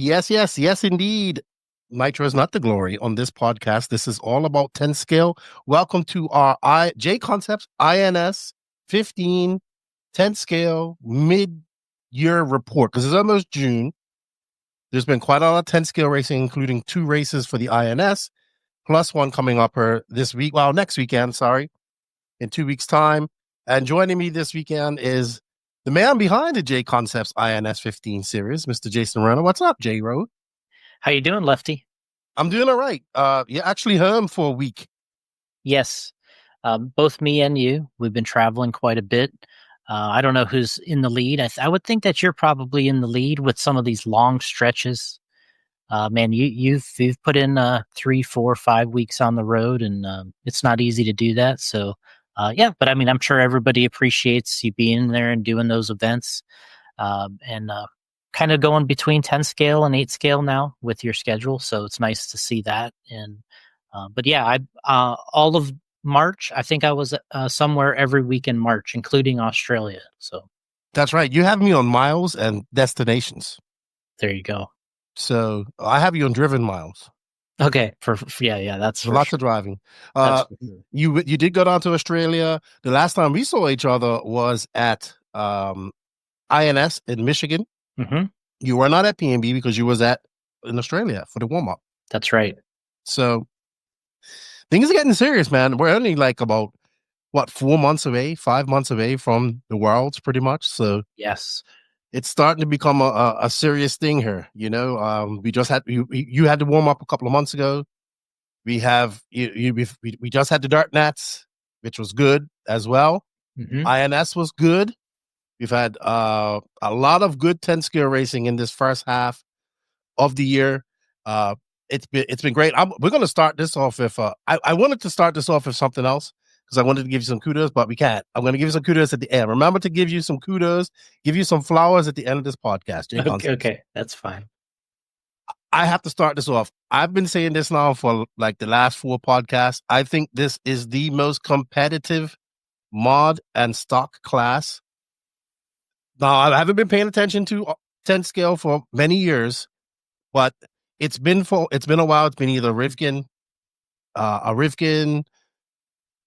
Yes, indeed. Nitro is not the glory on this podcast. This is all about 10 scale. Welcome to our JConcepts INS 15 10 scale mid-year report, because it's almost June. There's been quite a lot of 10 scale racing, including 2 races for the INS, plus one coming up next weekend, in 2 weeks' time. And joining me this weekend is the man behind the JConcepts INS 15 series, Mr. Jason Rouna. What's up, J-Road? How you doing, Lefty? I'm doing all right. You're actually home for a week. Yes. Both me and you, we've been traveling quite a bit. I don't know who's in the lead. I would think that you're probably in the lead with some of these long stretches. Man, you've put in 3, 4, 5 weeks on the road, and it's not easy to do that. So, but I mean, I'm sure everybody appreciates you being there and doing those events, and kind of going between 10 scale and 8 scale now with your schedule. So it's nice to see that. And but yeah, all of March, I think I was somewhere every week in March, including Australia. So that's right. You have me on miles and destinations. There you go. So I have you on driven miles. Okay. Yeah. That's lots of driving. You did go down to Australia. The last time we saw each other was at INS in Michigan. Mm-hmm. You were not at PNB because you was in Australia for the warm-up. That's right. So things are getting serious, man. We're only like about 5 months away from the Worlds, pretty much. So yes, it's starting to become a serious thing here. You know, we just had you had to warm up a couple of months ago. We just had the Dart Nats, which was good as well. Mm-hmm. INS was good. We've had a lot of good 10 scale racing in this first half of the year. It's been great. We're going to start this off with I wanted to start this off with something else because I wanted to give you some kudos, but we can't. I'm going to give you some kudos at the end. Remember to give you some kudos, give you some flowers at the end of this podcast. Okay, that's fine. I have to start this off. I've been saying this now for like the last 4 podcasts. I think this is the most competitive mod and stock class. Now, I haven't been paying attention to 10 scale for many years, but it's been a while. It's been either a Rivkin,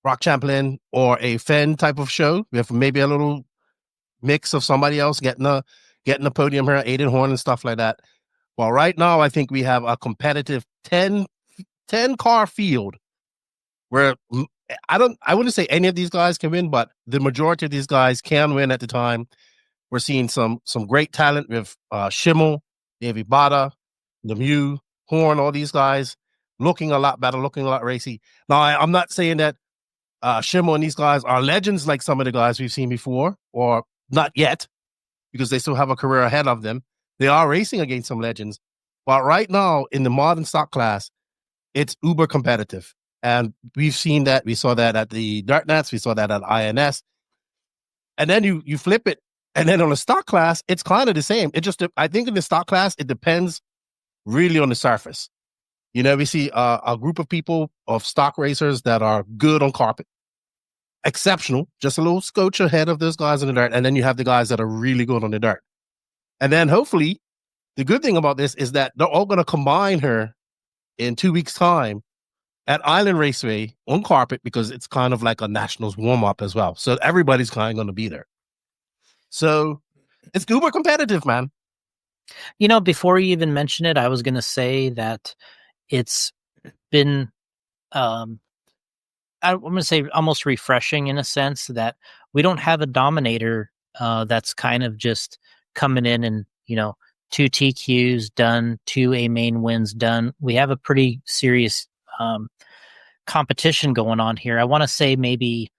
Rock Champlin, or a Fenn type of show. We have maybe a little mix of somebody else getting a podium here, Aiden Horn and stuff like that. Well, right now, I think we have a competitive 10 car field where I wouldn't say any of these guys can win, but the majority of these guys can win at the time. We're seeing some great talent with Schimmel, Davey Bada, Lemieux, Horn, all these guys looking a lot better, looking a lot racy. Now, I'm not saying that Schimmel and these guys are legends like some of the guys we've seen before, or not yet, because they still have a career ahead of them. They are racing against some legends. But right now, in the modern stock class, it's uber competitive. And we've seen that. We saw that at the Dart Nats. We saw that at INS. And then you flip it. And then on the stock class, it's kind of the same. I think in the stock class, it depends really on the surface. You know, we see a group of people, of stock racers that are good on carpet. Exceptional. Just a little scotch ahead of those guys in the dirt. And then you have the guys that are really good on the dirt. And then hopefully, the good thing about this is that they're all going to combine her in 2 weeks' time at Island Raceway on carpet, because it's kind of like a nationals warm-up as well. So everybody's kind of going to be there. So it's uber competitive, man. You know, before you even mention it, I was going to say that it's been, I'm going to say almost refreshing in a sense that we don't have a dominator that's kind of just coming in and, 2 TQs done, 2 A main wins done. We have a pretty serious competition going on here. I want to say maybe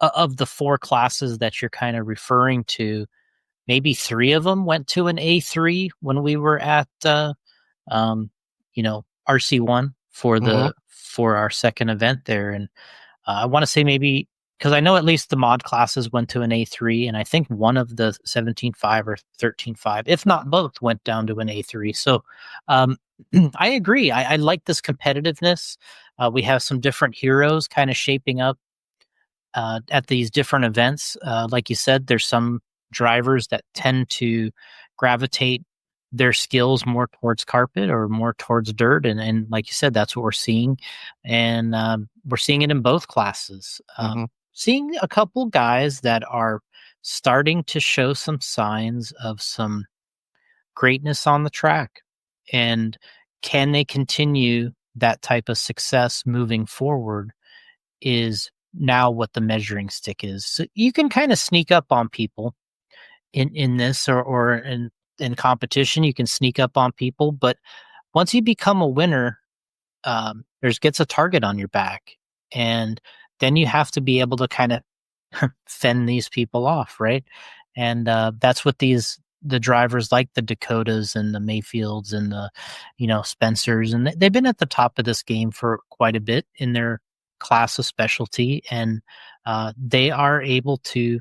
of the 4 classes that you're kind of referring to, maybe 3 of them went to an A3 when we were at, RC1 for our second event there. And I want to say maybe, because I know at least the mod classes went to an A3, and I think one of the 17.5 or 13.5, if not both, went down to an A3. So I agree. I like this competitiveness. We have some different heroes kind of shaping up at these different events. Like you said, there's some drivers that tend to gravitate their skills more towards carpet or more towards dirt. And like you said, that's what we're seeing. And we're seeing it in both classes. Seeing a couple guys that are starting to show some signs of some greatness on the track. And can they continue that type of success moving forward is now what the measuring stick is. So you can kind of sneak up on people in this or in competition. You can sneak up on people, but once you become a winner, there's gets a target on your back, and then you have to be able to kind of fend these people off, right? And that's what the drivers like the Dakotas and the Mayfields and the Spencers, and they've been at the top of this game for quite a bit in their class of specialty, and they are able to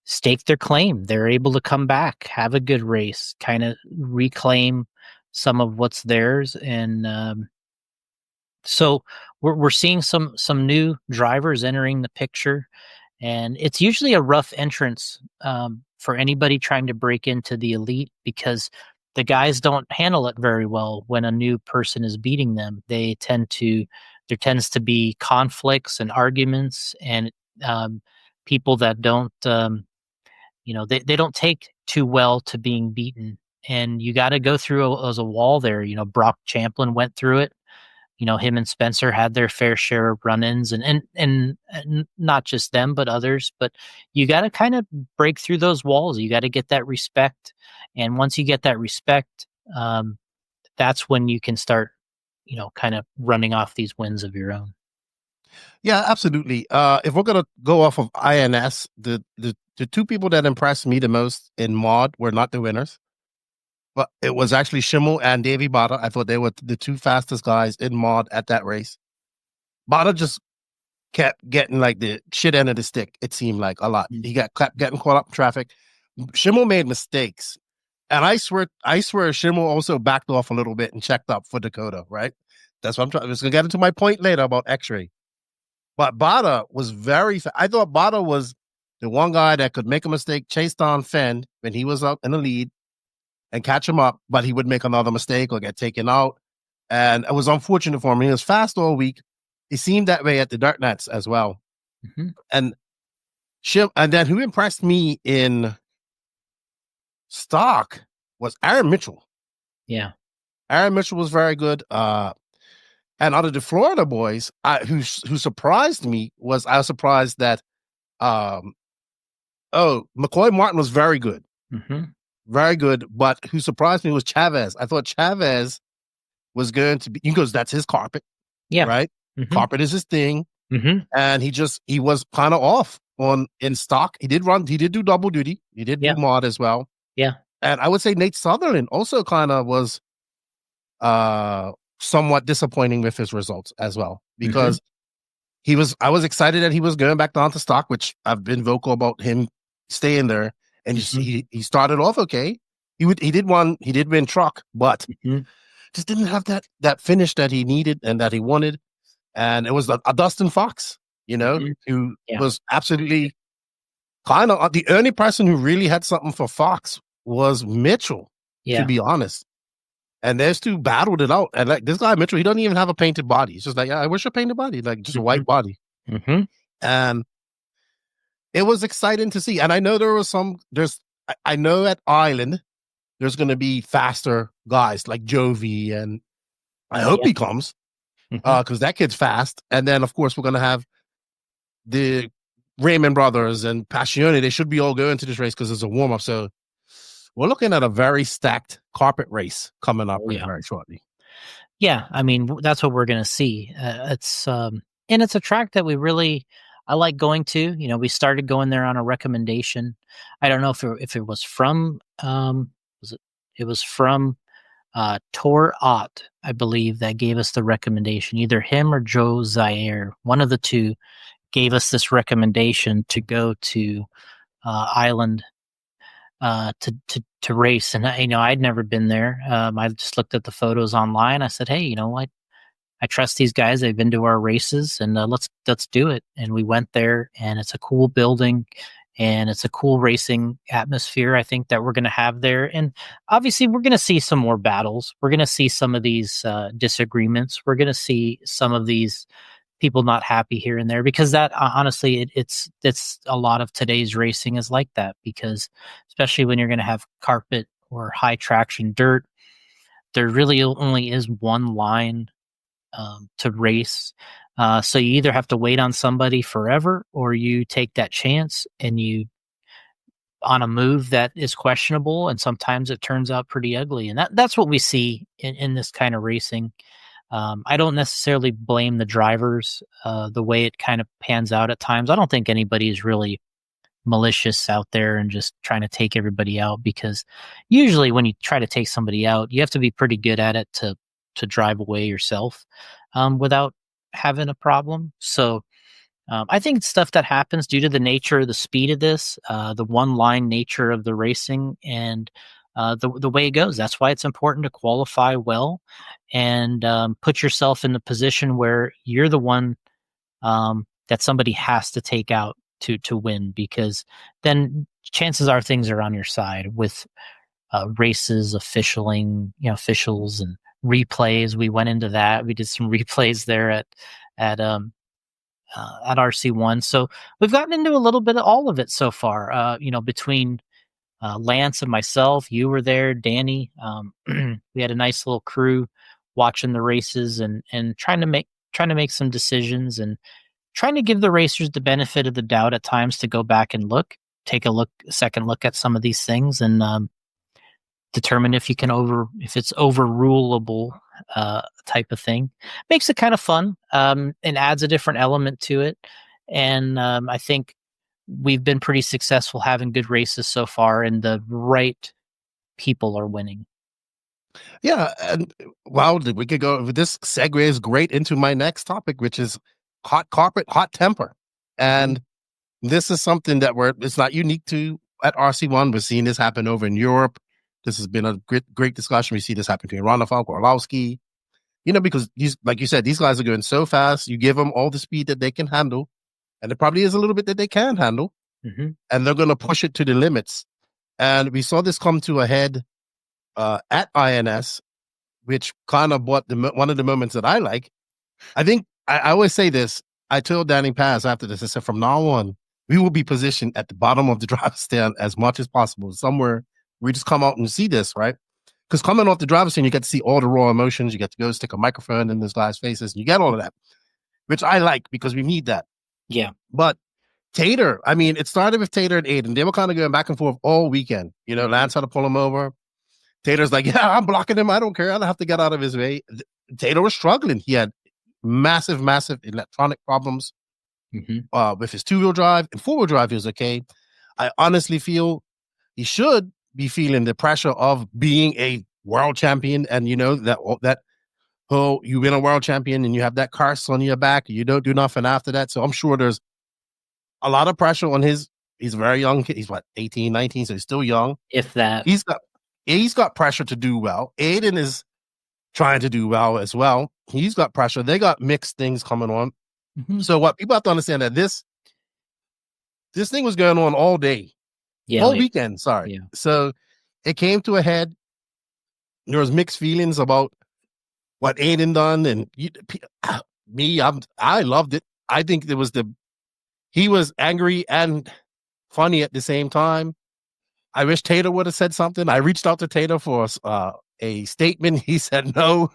stake their claim. They're able to come back, have a good race, kind of reclaim some of what's theirs, and so we're seeing some new drivers entering the picture, and it's usually a rough entrance for anybody trying to break into the elite, because the guys don't handle it very well when a new person is beating them. There tends to be conflicts and arguments, and people that don't they don't take too well to being beaten, and you got to go through as a wall there. Brock Champlin went through it. Him and Spencer had their fair share of run-ins, and not just them, but others. But you got to kind of break through those walls. You got to get that respect, and once you get that respect, that's when you can start, kind of running off these wins of your own. Yeah, absolutely. If we're gonna go off of INS, the two people that impressed me the most in mod were not the winners, but it was actually Schimmel and Davey Bada. I thought they were the two fastest guys in mod at that race. Bada just kept getting like the shit end of the stick. It seemed like a lot. He kept getting caught up in traffic. Schimmel made mistakes, and I swear, Schimmel also backed off a little bit and checked up for Dakota. Right? That's what I'm trying. I was gonna get into my point later about Xray. But Bada was I thought Bada was the one guy that could make a mistake, chase down Fenn when he was up in the lead and catch him up, but he would make another mistake or get taken out. And it was unfortunate for him. He was fast all week. He seemed that way at the dirt nets as well. And then who impressed me in stock was Aaron Mitchell. Yeah. Aaron Mitchell was very good. And out of the Florida boys, who surprised me was I was surprised that McCoy Martin was very good. Very good. But who surprised me was Chavez. I thought Chavez was going to be, because that's his carpet. Yeah. Right? Carpet is his thing. And he was kind of off in stock. He did do double duty. He did do mod as well. Yeah. And I would say Nate Sutherland also kind of was somewhat disappointing with his results as well, because I was excited that he was going back down to stock, which I've been vocal about him staying there. And he started off okay. He did win truck, but just didn't have that finish that he needed and that he wanted. And it was a Dustin Fox, who was absolutely kind of the only person who really had something for Fox was Mitchell, to be honest. And those two battled it out. And like this guy, Mitchell, he doesn't even have a painted body. He's just like, I wish a painted body, like just a white body. And it was exciting to see. And I know I know at Island, there's going to be faster guys like Jovi, and I hope he comes because that kid's fast. And then, of course, we're going to have the Raymond brothers and Passione. They should be all going to this race because it's a warm-up. So we're looking at a very stacked carpet race coming up very shortly. Yeah, I mean, that's what we're going to see. It's and it's a track that I like going to. We started going there on a recommendation. I don't know if it was from it was from Tor Ott, I believe, that gave us the recommendation. Either him or Joe Zaire, one of the two, gave us this recommendation to go to Island to race. And I'd never been there. I just looked at the photos online. I said, hey, I trust these guys. They've been to our races, and let's do it. And we went there, and it's a cool building, and it's a cool racing atmosphere, I think, that we're going to have there. And obviously, we're going to see some more battles. We're going to see some of these disagreements. We're going to see some of these people not happy here and there, because that honestly, it's a lot of today's racing is like that, because especially when you're going to have carpet or high traction dirt, there really only is one line to race. So you either have to wait on somebody forever, or you take that chance and you on a move that is questionable, and sometimes it turns out pretty ugly. And that's what we see in this kind of racing. I don't necessarily blame the drivers, the way it kind of pans out at times. I don't think anybody is really malicious out there and just trying to take everybody out, because usually when you try to take somebody out, you have to be pretty good at it to drive away yourself without having a problem. So I think it's stuff that happens due to the nature, the speed of this, the one line nature of the racing, and the way it goes. That's why it's important to qualify well and put yourself in the position where you're the one that somebody has to take out to win, because then chances are things are on your side with races, officials and replays. We went into that. We did some replays there at RC1. So we've gotten into a little bit of all of it so far. Between Lance and myself, you were there, Danny. We had a nice little crew watching the races and trying to make some decisions, and trying to give the racers the benefit of the doubt at times to go back and take a second look at some of these things, and determine if it's overrulable type of thing. Makes it kind of fun, and adds a different element to it. And I think we've been pretty successful having good races so far, and the right people are winning. Yeah, and wow, we could go. This segues great into my next topic, which is hot carpet, hot temper, and this is something that it's not unique to at RC1. We're seeing this happen over in Europe. This has been a great discussion. We see this happen to Ron Orlowski, because like you said, these guys are going so fast. You give them all the speed that they can handle, and there probably is a little bit that they can handle, and they're going to push it to the limits. And we saw this come to a head at INS, which kind of brought one of the moments that I like. I think I always say this. I told Danny Paz after this, I said, from now on, we will be positioned at the bottom of the driver's stand as much as possible. Somewhere we just come out and see this, right? Because coming off the driver's stand, you get to see all the raw emotions. You get to go stick a microphone in this guy's faces, and you get all of that, which I like because we need that. Yeah. But Tater, I mean, it started with Tater and Aiden. They were kind of going back and forth all weekend. Lance had to pull him over. Tater's like, yeah, I'm blocking him. I don't care. I don't have to get out of his way. Tater was struggling. He had massive electronic problems with his two-wheel drive. And four-wheel drive, he was okay. I honestly feel he should be feeling the pressure of being a world champion. And that you win a world champion and you have that curse on your back. You don't do nothing after that. So I'm sure there's a lot of pressure on he's a very young kid. He's 18, 19, so he's still young. If that. He's got pressure to do well. Aiden is trying to do well as well. He's got pressure. They got mixed things coming on. So what people have to understand that this thing was going on all day. All weekend, sorry. Yeah. So it came to a head. There was mixed feelings about what Aiden done, and I loved it. I think he was angry and funny at the same time. I wish Tater would have said something. I reached out to Tater for a statement. He said no.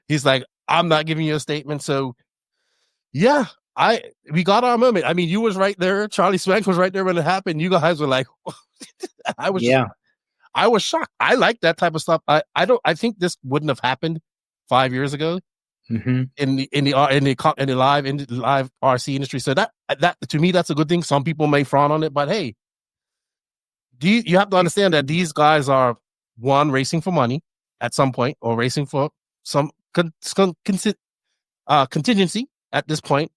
He's like, I'm not giving you a statement. So yeah, we got our moment. I mean, you was right there. Charlie Swank was right there when it happened. You guys were like, I was shocked. I like that type of stuff. I think this wouldn't have happened 5 years ago in the live RC industry. So that to me, that's a good thing. Some people may frown on it, but hey, you have to understand that these guys are racing for money at some point, or racing for some contingency at this point,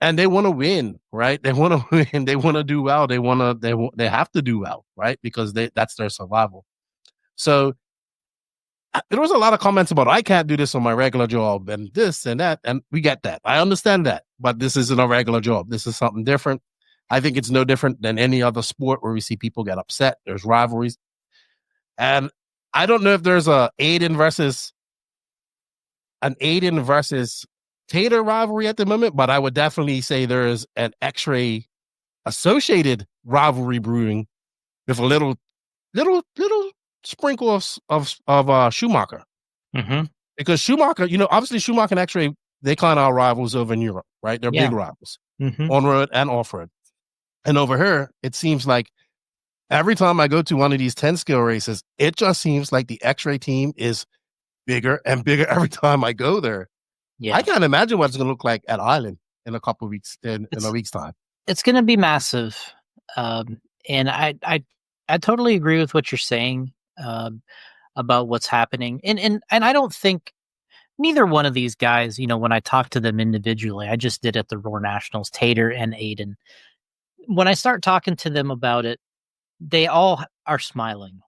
and they want to win, right? They want to win. They want to do well. They have to do well, right? Because that's their survival. So there was a lot of comments about, I can't do this on my regular job and this and that, and we get that. I understand that, but this isn't a regular job. This is something different. I think it's no different than any other sport where we see people get upset. There's rivalries. And I don't know if there's an Aiden versus Tater rivalry at the moment, but I would definitely say there is an Xray associated rivalry brewing with a little sprinkle of Schumacher. Mm-hmm. Because Schumacher, obviously Schumacher and Xray, they kind of are rivals over in Europe, right? They're big rivals on road and off road. And over here, it seems like every time I go to one of these 10 skill races, it just seems like the Xray team is bigger and bigger every time I go there. Yeah. I can't imagine what it's going to look like at Island in a couple of weeks, in a week's time. It's going to be massive. And I totally agree with what you're saying about what's happening. And I don't think neither one of these guys, when I talk to them individually, I just did at the Roar Nationals, Tater and Aiden. When I start talking to them about it, they all are smiling,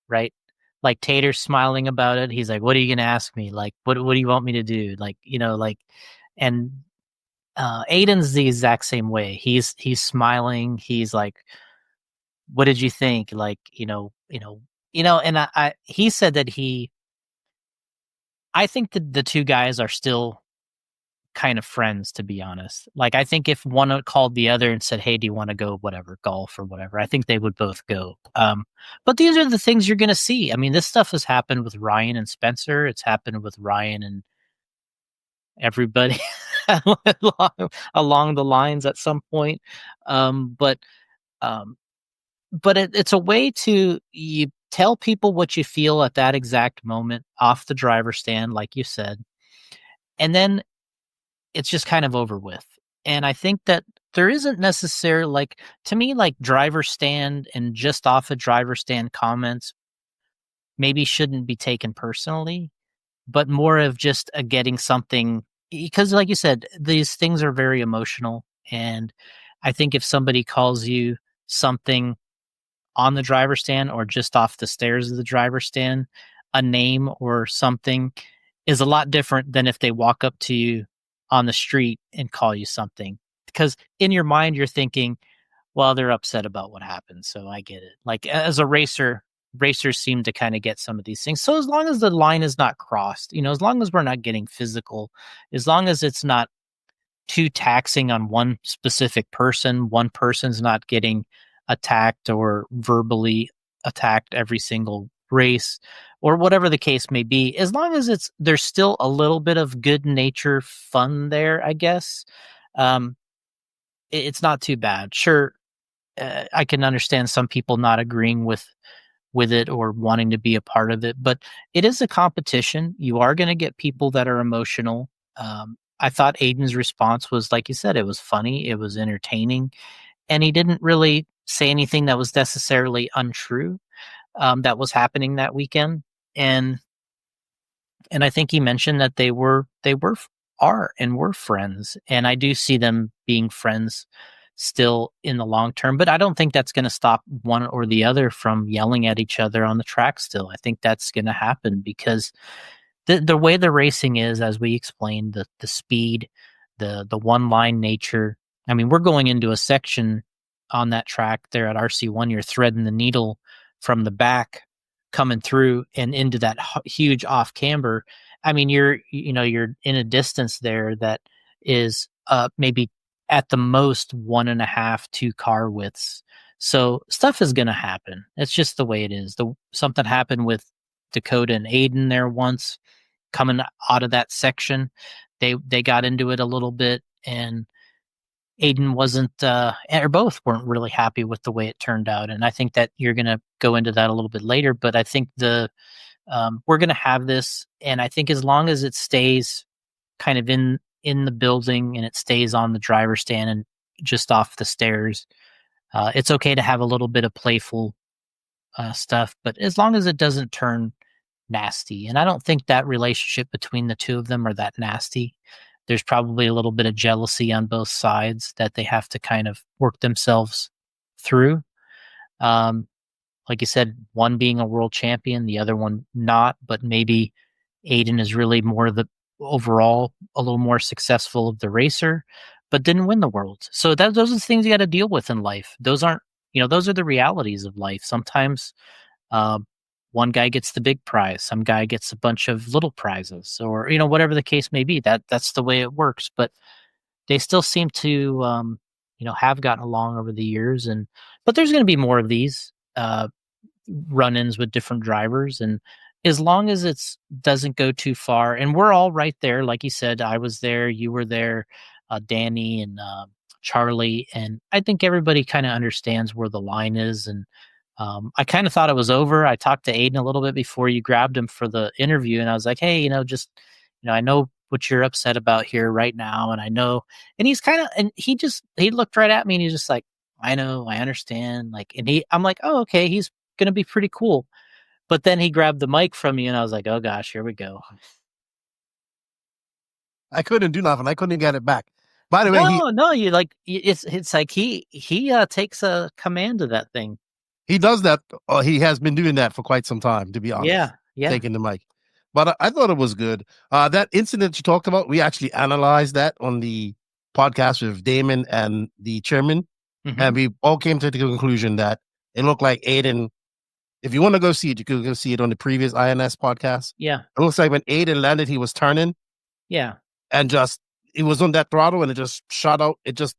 right? Like Tater's smiling about it. He's like, "What are you going to ask me? Like, what do you want me to do?" Like, and Aiden's the exact same way. He's smiling. He's like, "What did you think?" Like, and he said that I think that the two guys are still kind of friends, to be honest. Like, I think if one called the other and said, "Hey, do you want to go whatever, golf or whatever?" I think they would both go. But these are the things you're going to see. I mean, this stuff has happened with Ryan and Spencer. It's happened with Ryan and everybody along the lines at some point. But it's a way to you tell people what you feel at that exact moment off the driver's stand, like you said, and then it's just kind of over with. And I think that there isn't necessarily, to me, driver stand and just off a driver stand comments maybe shouldn't be taken personally, but more of just getting something, because like you said, these things are very emotional. And I think if somebody calls you something on the driver stand or just off the stairs of the driver stand, a name or something is a lot different than if they walk up to you on the street and call you something. Because in your mind, you're thinking, well, they're upset about what happened. So I get it. Like as a racer, racers seem to kind of get some of these things. So as long as the line is not crossed, as long as we're not getting physical, as long as it's not too taxing on one specific person, one person's not getting attacked or verbally attacked every single race or whatever the case may be, as long as there's still a little bit of good nature fun there, I guess, it's not too bad. Sure, I can understand some people not agreeing with it or wanting to be a part of it, but it is a competition. You are going to get people that are emotional. I thought Aiden's response was, like you said, it was funny, it was entertaining, and he didn't really say anything that was necessarily untrue that was happening that weekend. And I think he mentioned that they were friends, and I do see them being friends still in the long term. But I don't think that's going to stop one or the other from yelling at each other on the track still. I think that's going to happen because the way the racing is, as we explained, the speed, the one line nature. I mean, we're going into a section on that track there at RC1. You're threading the needle from the back coming through and into that huge off camber. I mean, you're in a distance there that is maybe at the most 1.5, 2 car widths. So stuff is going to happen. It's just the way it is. Something happened with Dakota and Aiden there once coming out of that section. They got into it a little bit, and Aiden wasn't, or both weren't really happy with the way it turned out. And I think that you're going to go into that a little bit later, but I think we're going to have this. And I think as long as it stays kind of in the building and it stays on the driver's stand and just off the stairs, it's okay to have a little bit of playful stuff, but as long as it doesn't turn nasty. And I don't think that relationship between the two of them are that nasty. There's probably a little bit of jealousy on both sides that they have to kind of work themselves through. Like you said, one being a world champion, the other one not, but maybe Aiden is really more the overall a little more successful of the racer. but didn't win the world. So those are the things you got to deal with in life. Those aren't, those are the realities of life. Sometimes uh, one guy gets the big prize, some guy gets a bunch of little prizes, or whatever the case may be. That's the way it works. But they still seem to, have gotten along over the years, but there's going to be more of these run-ins with different drivers, and as long as it's doesn't go too far, and we're all right there, like you said, I was there, you were there, Danny and Charlie, and I think everybody kind of understands where the line is. And I kind of thought it was over. I talked to Aiden a little bit before you grabbed him for the interview, and I was like, hey, just I know what you're upset about here right now, and I know, and he looked right at me, and he's just like, I know, I understand, like, and I'm like, oh, okay, he's gonna be pretty cool. But then he grabbed the mic from me, and I was like, oh gosh, here we go. I couldn't do nothing. I couldn't get it back. By the way, No, it's like he takes a command of that thing. he does that. He has been doing that for quite some time, to be honest. Yeah. Taking the mic. But I thought it was good. That incident you talked about, we actually analyzed that on the podcast with Damon and the chairman. Mm-hmm. And we all came to the conclusion that it looked like Aiden, if you want to go see it, you could go see it on the previous INS podcast. Yeah. It looks like when Aiden landed, he was turning. Yeah. And it was on that throttle and it just shot out. It just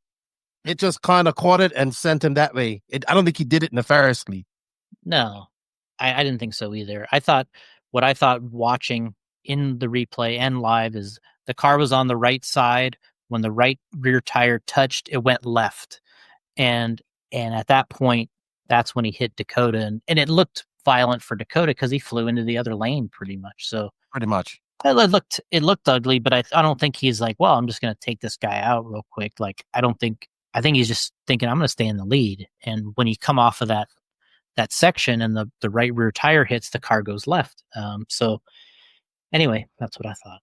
kind of caught it and sent him that way. I don't think he did it nefariously. No, I didn't think so either. What I thought watching in the replay and live is the car was on the right side. When the right rear tire touched, it went left. And at that point, that's when he hit Dakota. And it looked violent for Dakota because he flew into the other lane pretty much. So Pretty much. It looked ugly, but I don't think he's like, well, I'm just going to take this guy out real quick. Like, I think he's just thinking I'm going to stay in the lead. And when you come off of that section and the right rear tire hits, the car goes left. So anyway, that's what I thought.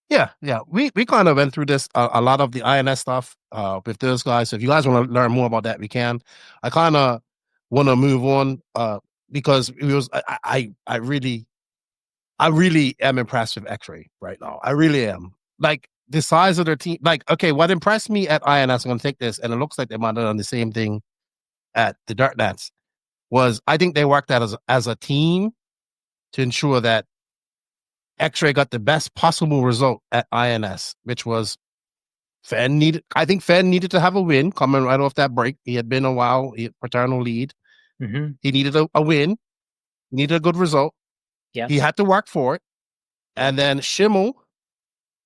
Yeah. We kind of went through this, a lot of the INS stuff with those guys. So if you guys want to learn more about that, we can. I kind of want to move on because it was I really am impressed with Xray right now. I really am. Like the size of their team. Like, okay, what impressed me at INS, I'm going to take this, and it looks like they might have done the same thing at the Dirt Nats, was I think they worked out as a team to ensure that Xray got the best possible result at INS, which was I think Fenn needed to have a win coming right off that break. He had been a while, he had paternal lead. Mm-hmm. He needed a win, needed a good result. Yeah. He had to work for it. And then Schimmel,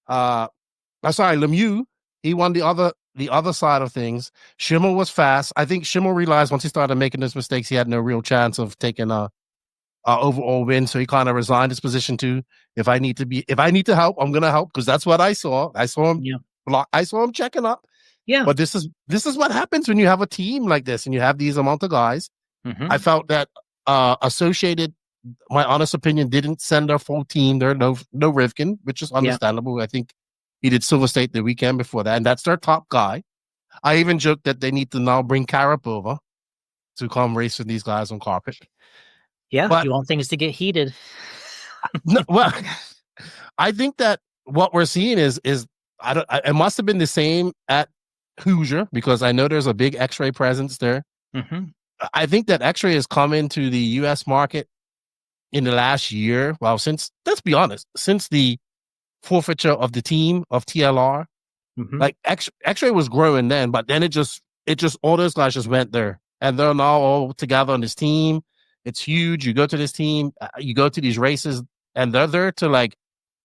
Lemieux, he won the other side of things. Schimmel was fast. I think Schimmel realized once he started making those mistakes, he had no real chance of taking a overall win. So he kind of resigned his position to, if I need to help, I'm gonna help, because that's what I saw. I saw him block. I saw him checking up. Yeah. But this is what happens when you have a team like this and you have these amount of guys. Mm-hmm. I felt that Associated, my honest opinion, didn't send their full team. There no Rivkin, which is understandable. I think he did Silver State the weekend before that, and that's their top guy. I even joked that they need to now bring Carap over to come race with these guys on carpet. Yeah, but you want things to get heated. No, well, I think that what we're seeing is it must have been the same at Hoosier, because I know there's a big Xray presence there. Mm-hmm. I think that Xray has come into the U.S. market in the last year. Well, let's be honest, since the forfeiture of the team of TLR, like Xray was growing then, but then it just all those guys just went there, and they're now all together on this team. It's huge. You go to this team, you go to these races, and they're there to like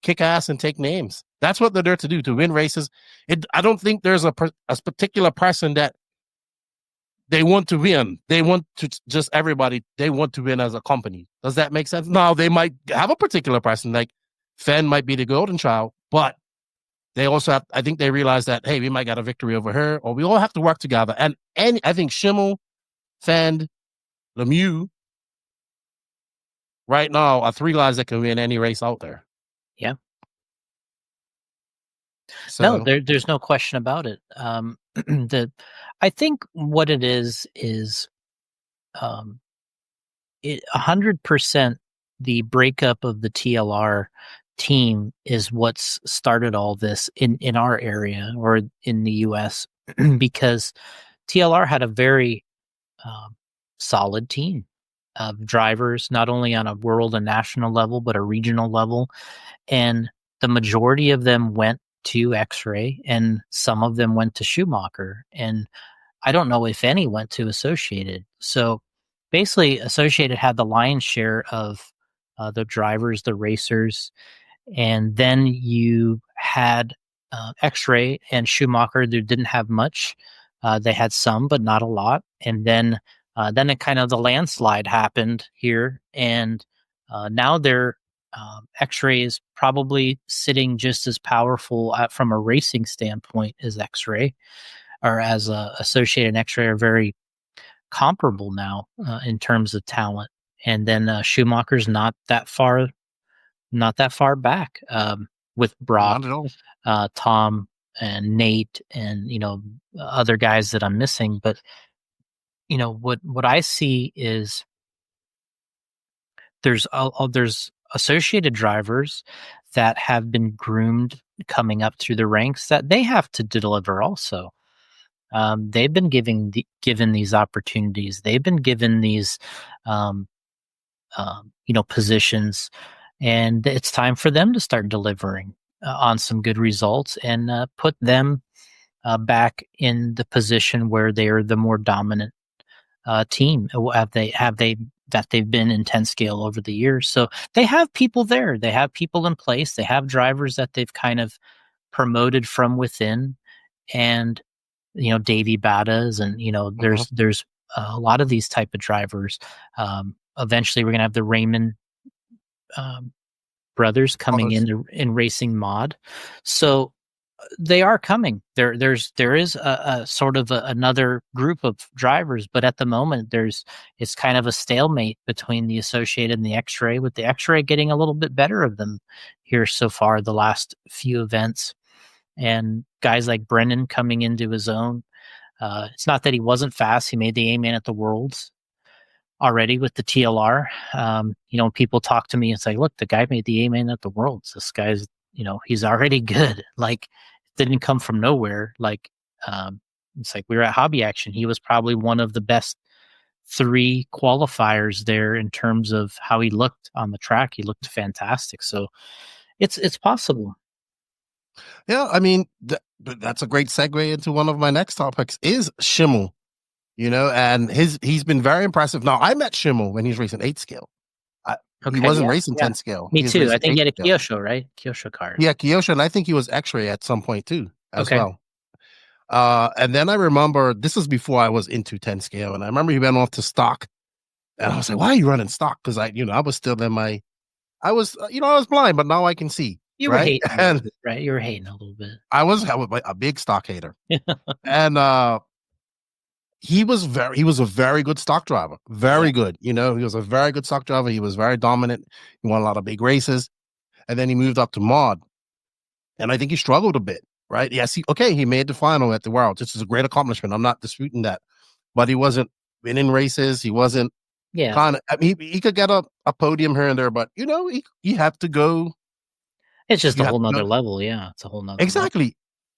kick ass and take names. That's what they're there to do, to win races. I don't think there's a particular person that they want to win. They want to just everybody. They want to win as a company. Does that make sense? Now they might have a particular person, like Fenn might be the golden child, but they also have, I think they realize that, hey, we might get a victory over her, or we all have to work together. And I think Schimmel, Fenn, Lemieux, right now are three guys that can win any race out there. Yeah. So, no, there's no question about it. I think what it is 100% the breakup of the TLR team is what's started all this in our area or in the U.S. because TLR had a very solid team of drivers, not only on a world and national level, but a regional level. And the majority of them went to Xray, and some of them went to Schumacher. And I don't know if any went to Associated. So basically, Associated had the lion's share of the drivers, the racers. And then you had Xray and Schumacher, who didn't have much. They had some, but not a lot. And then it kind of the landslide happened here, and now they're Xray is probably sitting just as powerful from a racing standpoint as Xray, or as Associated and Xray are very comparable now in terms of talent. And then Schumacher's not that far back with Brock, Tom, and Nate, and other guys that I'm missing. But what I see is there's Associated drivers that have been groomed coming up through the ranks that they have to deliver also. They've been given these opportunities. They've been given these positions, and it's time for them to start delivering on some good results and put them back in the position where they are the more dominant team. That they've been in 10 scale over the years. So they have people there. They have people in place. They have drivers that they've kind of promoted from within, and Davey Badas, and there's a lot of these type of drivers. Eventually, we're gonna have the Raymond brothers coming in racing mod. So they are coming. There is a sort of another group of drivers, but at the moment it's kind of a stalemate between the Associated and the Xray, with the Xray getting a little bit better of them here so far the last few events, and guys like Brennan coming into his own. It's not that he wasn't fast. He made the A-man at the Worlds already with the TLR. People talk to me and say, look, the guy made the A-man at the Worlds. This guy's, he's already good. Like, it didn't come from nowhere. Like, it's like we were at Hobby Action. He was probably one of the best 3 qualifiers there in terms of how he looked on the track. He looked fantastic. So it's possible. Yeah, I mean, that's a great segue into one of my next topics is Schimmel. And he's been very impressive. Now, I met Schimmel when he's racing 8 scale. He wasn't racing 10 scale. Me too. I think he had a Kyosho, right? Kyosho card. Yeah, Kyosho, and I think he was Xray at some point too, as well. And then I remember, this was before I was into 10 scale, and I remember he went off to stock, and I was like, why are you running stock? Because I was still I was blind, but now I can see. You were hating, right? You were hating a little bit. I was a big stock hater. And he was a very good stock driver. Very good. He was a very good stock driver. He was very dominant. He won a lot of big races. And then he moved up to mod. And I think he struggled a bit, right? Yes, he made the final at the Worlds. This is a great accomplishment. I'm not disputing that. But he wasn't winning races. He wasn't he could get a podium here and there, but he had to go. It's just a whole nother level. Yeah. It's a whole nother level.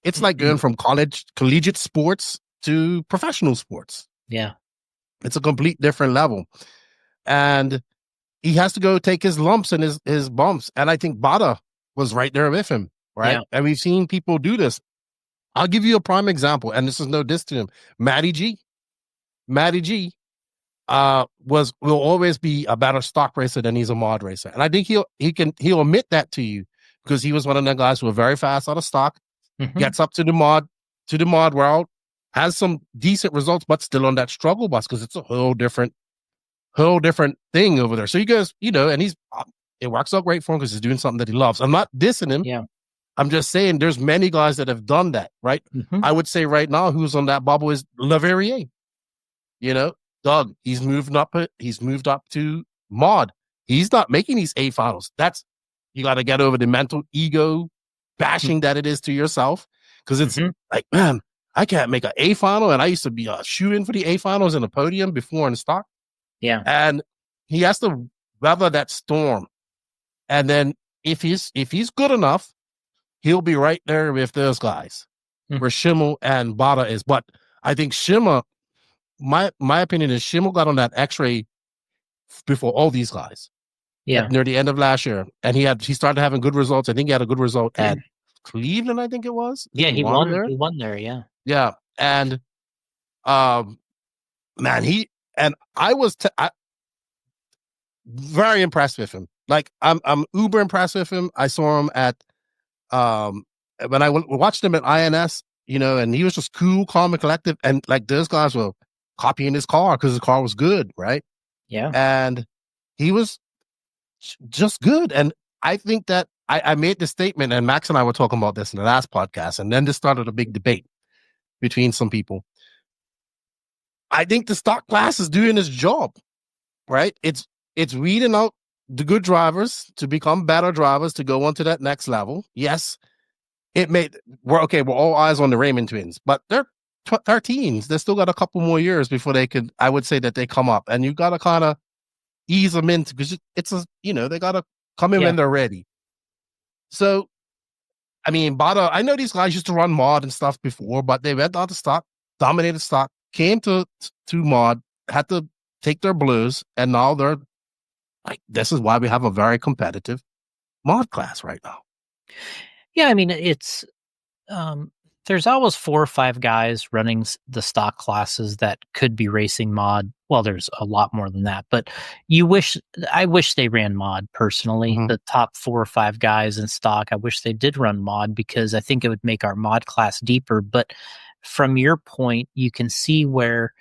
It's like going from collegiate sports to professional sports. Yeah. It's a complete different level. And he has to go take his lumps and his bumps. And I think Bada was right there with him, right? Yeah. And we've seen people do this. I'll give you a prime example, and this is no diss to him. Matty G will always be a better stock racer than he's a mod racer. And I think he'll admit that to you, because he was one of the guys who were very fast out of stock, gets up to the mod world, has some decent results, but still on that struggle bus, because it's a whole different thing over there. So he goes, and it works out great for him because he's doing something that he loves. I'm not dissing him. Yeah. I'm just saying there's many guys that have done that, right? I would say right now who's on that bubble is Leverrier. Doug, he's moved up to mod. He's not making these A finals. You got to get over the mental ego bashing that it is to yourself, because it's like, man, I can't make an A final, and I used to be a shoe-in for the A finals in the podium before in stock. Yeah. And he has to weather that storm. And then if he's good enough, he'll be right there with those guys where Schimmel and Bada is. But I think Schimmel, my opinion is Schimmel got on that Xray before all these guys. Yeah. Near the end of last year, and he started having good results. I think he had a good result at Cleveland. I think it was. Yeah, he won there. He won there. Yeah. Yeah, and man, I was very impressed with him. Like I'm uber impressed with him. I saw him at when I watched him at INS, and he was just cool, calm, and collective, and like those guys were copying his car because his car was good, right? Yeah, and he was just good. And I think that I made this statement, and Max and I were talking about this in the last podcast, and then this started a big debate between some people. I think the stock class is doing its job, right? It's weeding out the good drivers to become better drivers to go on to that next level. Yes, we're all eyes on the Raymond twins, but they're 13s. They still got a couple more years before they could, I would say, that they come up, and you got to kind of ease them into, because they got to come in when they're ready. So, I mean, Bada, I know these guys used to run mod and stuff before, but they went out to stock, dominated stock, came to mod, had to take their blues, and now they're like, this is why we have a very competitive mod class right now. Yeah, I mean, it's there's always 4 or 5 guys running the stock classes that could be racing mod. Well, there's a lot more than that, but I wish they ran mod personally. Mm-hmm. The top 4 or 5 guys in stock, I wish they did run mod, because I think it would make our mod class deeper. But from your point, you can see where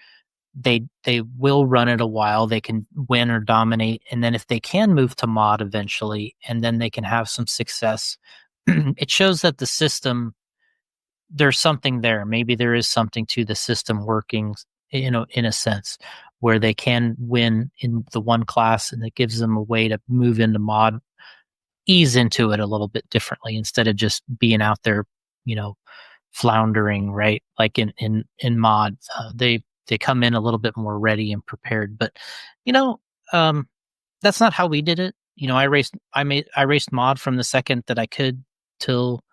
they will run it a while, they can win or dominate, and then if they can move to mod eventually, and then they can have some success, it shows that the system, there's something there. Maybe there is something to the system working, in a sense, where they can win in the one class, and it gives them a way to move into mod, ease into it a little bit differently, instead of just being out there, floundering, right? Like in mod, they come in a little bit more ready and prepared. But that's not how we did it. I raced mod from the second that I could till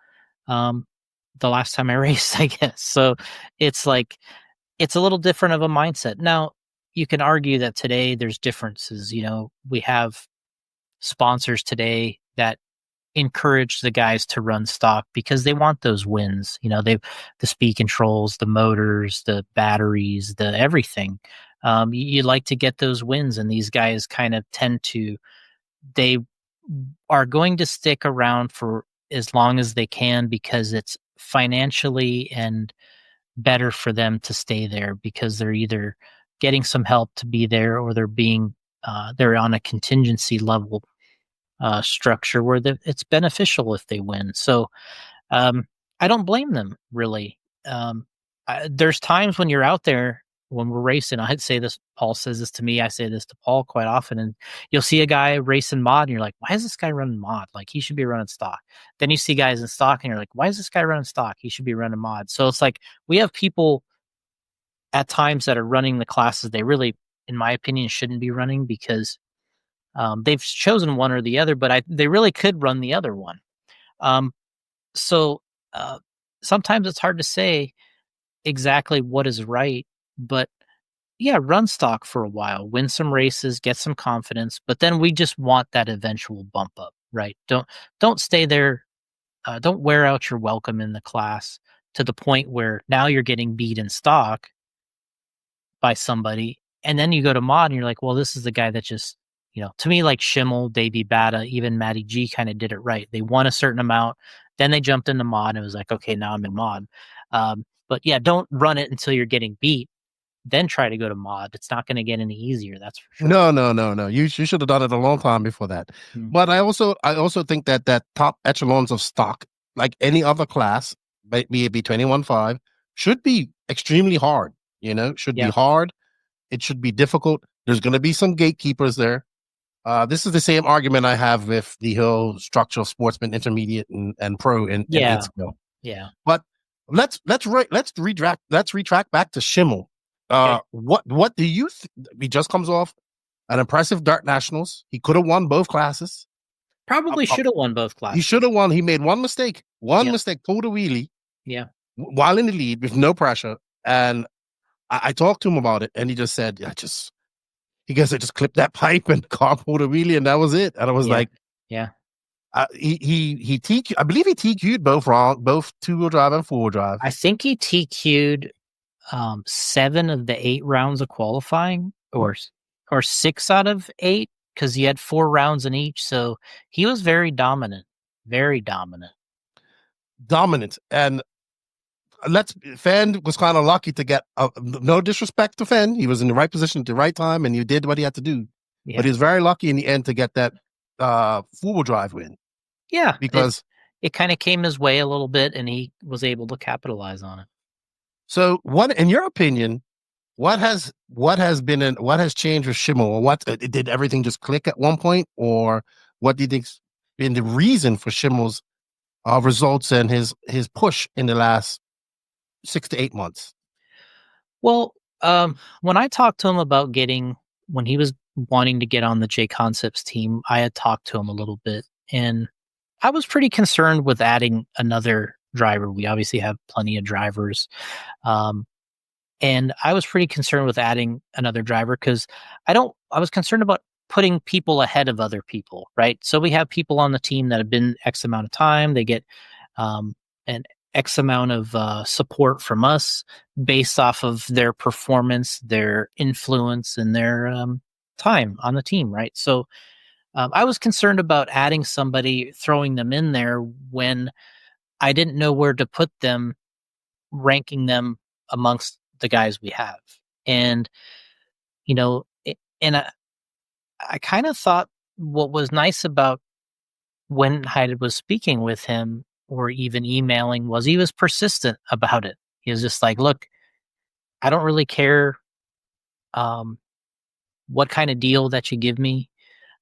the last time I raced, I guess. So it's like, it's a little different of a mindset. Now, you can argue that today there's differences. We have sponsors today that encourage the guys to run stock because they want those wins. The speed controls, the motors, the batteries, the everything. You like to get those wins, and these guys kind of they are going to stick around for as long as they can, because it's financially and better for them to stay there, because they're either getting some help to be there, or they're on a contingency level structure where it's beneficial if they win. So I don't blame them, really. There's times when you're out there, when we're racing, I'd say this, Paul says this to me, I say this to Paul quite often, and you'll see a guy racing mod and you're like, why is this guy running mod? Like, he should be running stock. Then you see guys in stock and you're like, why is this guy running stock? He should be running mod. So it's like, we have people at times that are running the classes they really, in my opinion, shouldn't be running, because they've chosen one or the other, but they really could run the other one. So sometimes it's hard to say exactly what is right, but yeah, run stock for a while, win some races, get some confidence, but then we just want that eventual bump up, right? Don't stay there. Don't wear out your welcome in the class to the point where now you're getting beat in stock by somebody, and then you go to mod and you're like, well, this is the guy that just, to me, like Schimmel, Davey Bata, even Matty G kind of did it right. They won a certain amount, then they jumped into mod, and it was like, okay, now I'm in mod. But yeah, don't run it until you're getting beat, then try to go to mod. It's not going to get any easier, that's for sure. No. You should have done it a long time before that. But I also think that top echelons of stock, like any other class, be it be 21.5, should be extremely hard. Should be hard. It should be difficult. There's going to be some gatekeepers there. This is the same argument I have with the whole structural sportsman, intermediate and pro in skill. Yeah. But let's retract back to Schimmel. Okay. What do you he just comes off an impressive Dart Nationals. He could have won both classes. Probably Uh, should have won both he classes. should have won. He made one mistake. One Yep. mistake, pulled a wheelie Yeah. while in the lead with no pressure. And I talked to him about it, and he just said, he guess I just clipped that pipe and car pulled a wheelie, and that was it. And I was like, yeah. He TQ. I believe he TQ'd both wrong, both 2-wheel drive and 4-wheel drive. I think he TQ'd 7 of the 8 rounds of qualifying, or 6 out of 8, because he had 4 rounds in each. So he was very dominant, very dominant. And Fenn was kind of lucky to get. No disrespect to Fenn, he was in the right position at the right time, and he did what he had to do. Yeah. But he was very lucky in the end to get that 4-wheel drive win. Yeah, because it kind of came his way a little bit, and he was able to capitalize on it. So, what, in your opinion, what has changed with Schimmel? What did everything just click at one point, or what do you think's been the reason for Schimmel's results and his push in the last 6 to 8 months? Well, when I talked to him about when he was wanting to get on the JConcepts team, I had talked to him a little bit, and I was pretty concerned with adding another driver. We obviously have plenty of drivers. And I was pretty concerned with adding another driver because I was concerned about putting people ahead of other people, right? So we have people on the team that have been X amount of time. They get an X amount of support from us based off of their performance, their influence, and their time on the team, right? So I was concerned about adding somebody, throwing them in there when I didn't know where to put them, ranking them amongst the guys we have. And, I kind of thought what was nice about when I was speaking with him or even emailing was he was persistent about it. He was just like, look, I don't really care what kind of deal that you give me.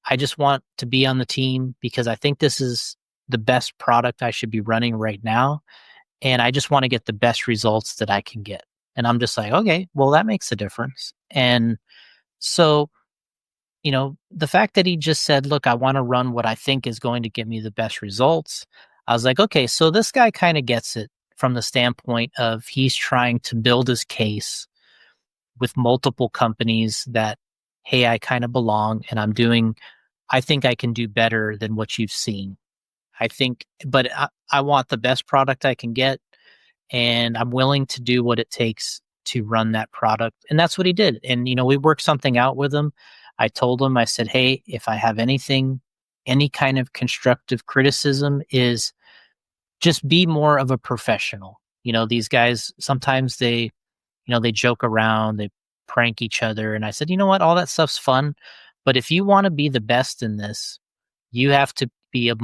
I just want to be on the team because I think this is the best product I should be running right now. And I just want to get the best results that I can get. And I'm just like, okay, well, that makes a difference. And so, the fact that he just said, look, I want to run what I think is going to give me the best results. I was like, okay, so this guy kind of gets it from the standpoint of he's trying to build his case with multiple companies that, hey, I kind of belong and I think I can do better than what you've seen. But I want the best product I can get, and I'm willing to do what it takes to run that product. And that's what he did. And, we worked something out with him. I told him, I said, hey, if I have any kind of constructive criticism, is just be more of a professional. These guys, sometimes they joke around, they prank each other. And I said, you know what, all that stuff's fun. But if you want to be the best in this, you have to be a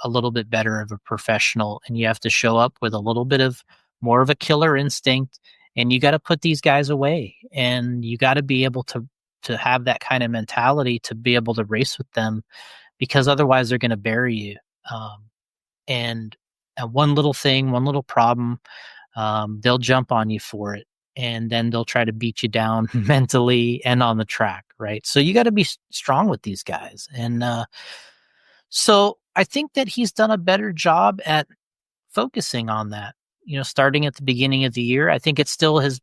little bit better of a professional, and you have to show up with a little bit of more of a killer instinct, and you got to put these guys away, and you got to be able to have that kind of mentality to be able to race with them, because otherwise they're going to bury you. And one little thing, one little problem, they'll jump on you for it, and then they'll try to beat you down mentally and on the track, right? So you got to be strong with these guys. And so I think that he's done a better job at focusing on that, starting at the beginning of the year. I think it's still his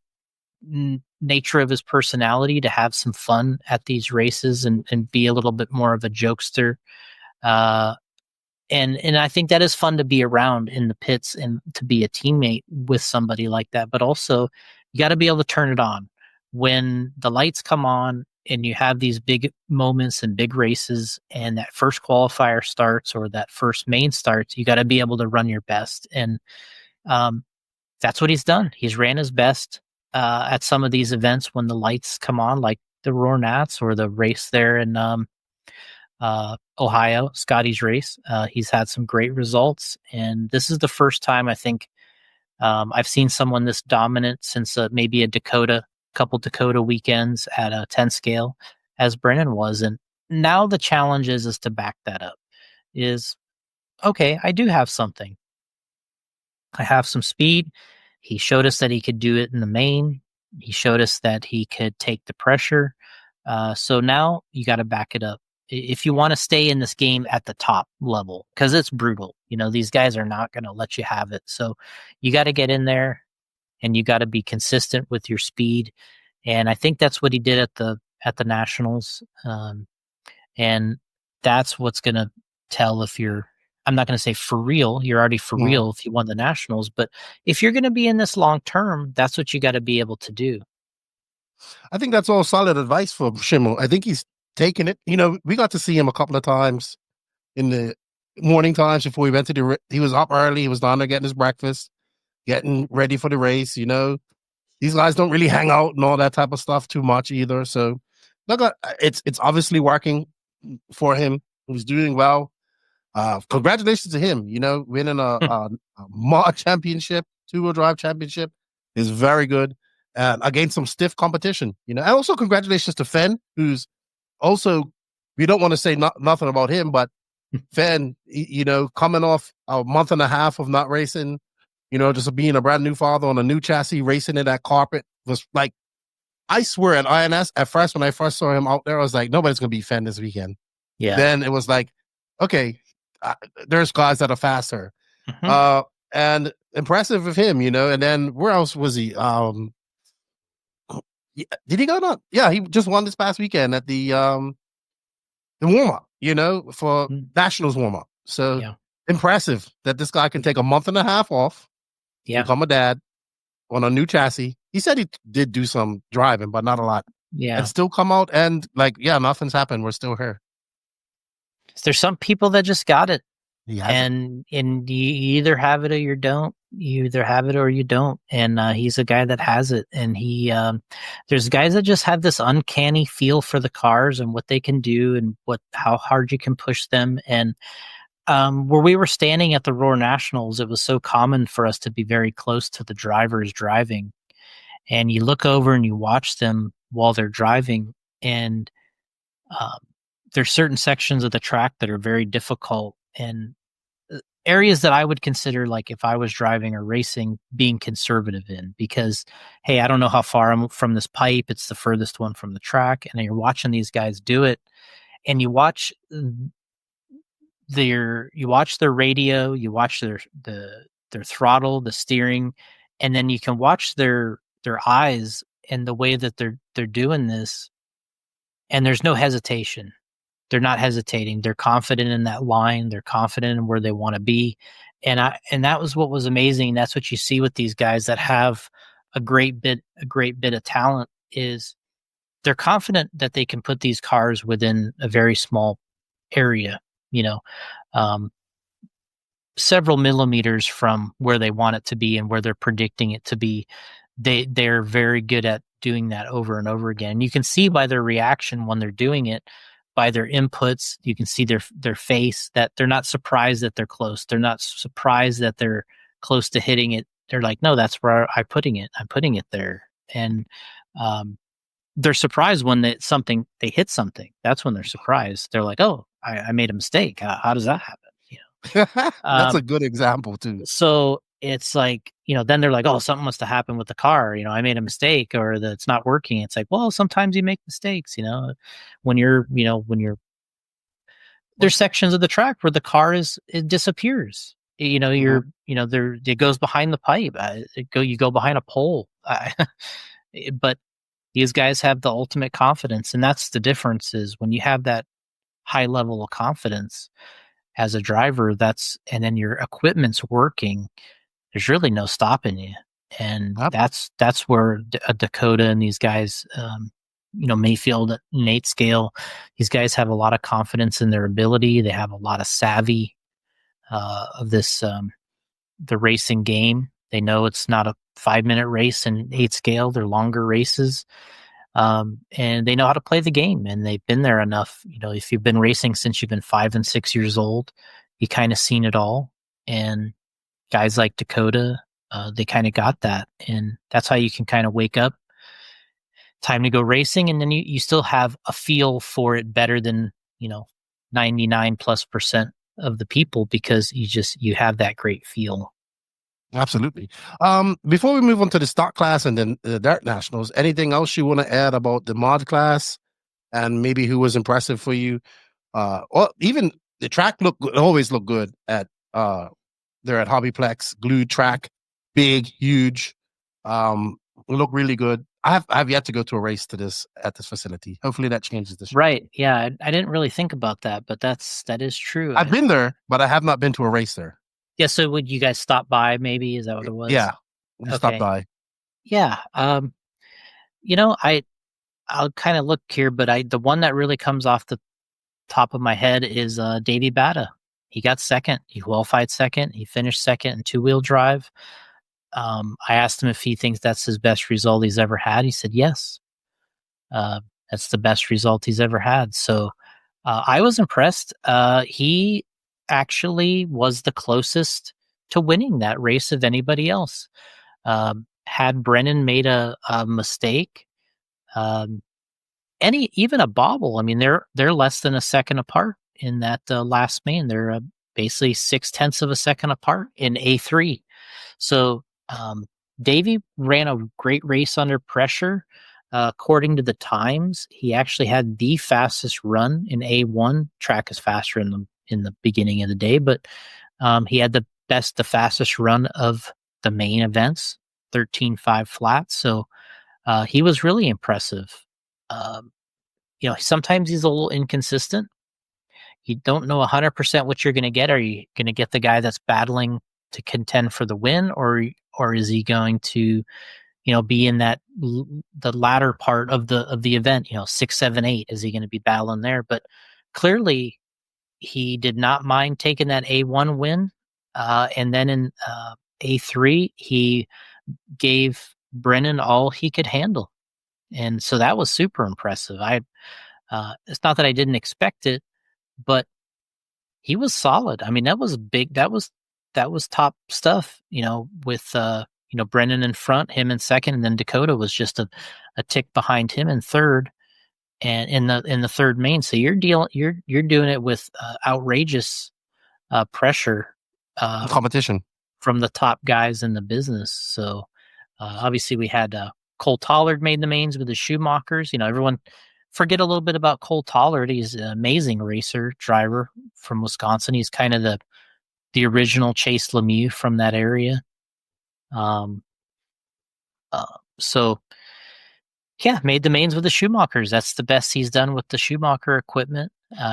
nature of his personality to have some fun at these races and be a little bit more of a jokester. And I think that is fun to be around in the pits and to be a teammate with somebody like that. But also, you got to be able to turn it on when the lights come on and you have these big moments and big races, and that first qualifier starts or that first main starts. You got to be able to run your best, and that's what he's done. He's ran his best at some of these events when the lights come on, like the Roar Nats or the race there in Ohio, Scotty's race. He's had some great results, and this is the first time I think I've seen someone this dominant since maybe a couple Dakota weekends at a 10 scale as Brennan was. And now the challenge is to back that up. Okay, I do have something. I have some speed. He showed us that he could do it in the main. He showed us that he could take the pressure. So now you got to back it up. if you want to stay in this game at the top level, because it's brutal. These guys are not going to let you have it. So you got to get in there, and you got to be consistent with your speed. And I think that's what he did at the Nationals. And that's what's going to tell if you're, I'm not going to say for real, you're already for real if you won the Nationals, but if you're going to be in this long term, that's what you got to be able to do. I think that's all solid advice for Schimmel. I think he's taken it. We got to see him a couple of times in the morning times before we went to he was up early. He was down there getting his breakfast, getting ready for the race. These guys don't really hang out and all that type of stuff too much either. So look, it's obviously working for him. He's doing well. Congratulations to him. Winning a mod championship, 2-wheel drive championship is very good. Against some stiff competition, and also congratulations to Fenn, who's also, we don't want to say nothing about him, but Fenn, coming off a month and a half of not racing, just being a brand new father on a new chassis, racing in that carpet was like, I swear at INS, at first, when I first saw him out there, I was like, nobody's going to beat Fenn this weekend. Yeah. Then it was like, okay, there's guys that are faster. And impressive of him, and then where else was he? Did he go down? Yeah, he just won this past weekend at the warm-up, for Nationals warm-up. So impressive that this guy can take a month and a half off, become a dad on a new chassis. He said he did do some driving, but not a lot. Yeah. And still come out and nothing's happened. We're still here. There's some people that just got it. And you either have it or you don't. You either have it or you don't. And he's a guy that has it. And there's guys that just have this uncanny feel for the cars and what they can do and how hard you can push them. And where we were standing at the Roar Nationals, it was so common for us to be very close to the drivers driving. And you look over and you watch them while they're driving, and there's certain sections of the track that are very difficult and areas that I would consider, like if I was driving or racing, being conservative in, because, hey, I don't know how far I'm from this pipe. It's the furthest one from the track. And you're watching these guys do it, and you watch their radio, you watch their throttle, the steering, and then you can watch their eyes and the way that they're doing this. And there's no hesitation. They're not hesitating. They're confident in that line. They're confident in where they want to be. And that was what was amazing. That's what you see with these guys that have a great bit of talent, is they're confident that they can put these cars within a very small area, several millimeters from where they want it to be and where they're predicting it to be. They're very good at doing that over and over again. You can see by their reaction when they're doing it, by their inputs. You can see their face, that they're not surprised that they're close. They're not surprised that they're close to hitting it. They're like, no, that's where I'm putting it. I'm putting it there. And they're surprised when they hit something. That's when they're surprised. They're like, oh, I made a mistake. How does that happen? That's a good example too. So it's like, then they're like, oh, something must have happened with the car. I made a mistake, or that it's not working. It's like, well, sometimes you make mistakes, when you're there's sections of the track where the car it disappears. It goes behind the pipe. You go behind a pole. But these guys have the ultimate confidence. And that's the difference, is when you have that high level of confidence as a driver, and then your equipment's working, there's really no stopping you. And that's where a Dakota and these guys, Mayfield, Nate Scale, these guys have a lot of confidence in their ability. They have a lot of savvy of this, the racing game. They know it's not a 5-minute race in 8 scale. They're longer races. And they know how to play the game, and they've been there enough. If you've been racing since you've been 5 and 6 years old, you kind of seen it all. And guys like Dakota, they kind of got that. And that's how you can kind of wake up, time to go racing. And then you still have a feel for it better than, 99+% of the people, because you have that great feel. Absolutely. Before we move on to the stock class and then the Dirt Nationals, anything else you want to add about the mod class and maybe who was impressive for you? Or even the track always look good at they're at Hobbyplex, glued track, big, huge. Look really good. I've yet to go to a race at this facility. Hopefully that changes this year. Right. Yeah. I didn't really think about that, but that is true. I've been there, but I have not been to a race there. Yeah. So would you guys stop by? Maybe is that what it was? Yeah, we stopped Okay. by. Yeah. I'll kind of look here, but the one that really comes off the top of my head is Davey Bata. He got second. He qualified second. He finished second in two-wheel drive. I asked him if he thinks that's his best result he's ever had. He said yes. That's the best result he's ever had. So I was impressed. He actually was the closest to winning that race of anybody else. Had Brennan made a mistake, even a bobble, I mean, they're less than a second apart in that last main. They're basically 0.6 of a second apart in A3. So Davey ran a great race under pressure. According to the times, he actually had the fastest run in A1. Track is faster in the beginning of the day, but he had the fastest run of the main events, 13.5 flat. So he was really impressive. Sometimes he's a little inconsistent. You don't know 100% what you're going to get. Are you going to get the guy that's battling to contend for the win, or is he going to, be in that the latter part of the event? 6, 7, 8. Is he going to be battling there? But clearly, he did not mind taking that A1 win, and then in A3 he gave Brennan all he could handle, and so that was super impressive. It's not that I didn't expect it, but he was solid. I mean, that was big. That was top stuff. With Brennan in front, him in second, and then Dakota was just a tick behind him in third, and in the third main. So you're doing it with outrageous pressure Competition from the top guys in the business. So obviously we had Cole Tollard made the mains with the Schumachers. Everyone forget a little bit about Cole Tollard. He's an amazing racer driver from Wisconsin. He's kind of the original Chase Lemieux from that area. So yeah, made the mains with the Schumachers. That's the best he's done with the Schumacher equipment.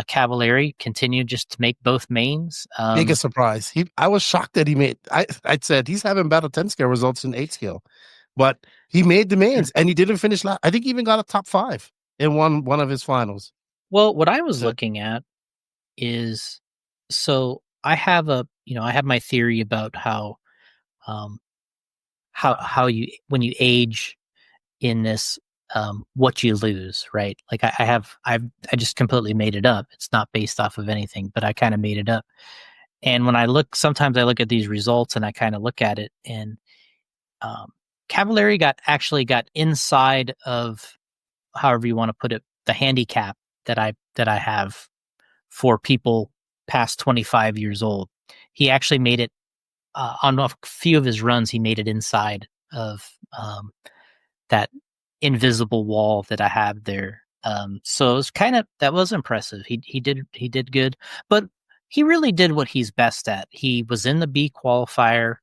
Cavallari continued just to make both mains. biggest surprise. I was shocked that he made. I said he's having better 10 scale results than 8 scale, but he made the mains and he didn't finish last. I think he even got a top 5 in one of his finals. Well, what I was looking at is, so I have I have my theory about how you, when you age in this, what you lose, right? Like I just completely made it up. It's not based off of anything, but I kind of made it up. And when sometimes I look at these results and I kind of look at it, and Cavallari actually got inside of, however you want to put it, the handicap that I have for people past 25 years old. He actually made it on a few of his runs. He made it inside of that invisible wall that I have there. So it was that was impressive. He did good, but he really did what he's best at. He was in the B qualifier.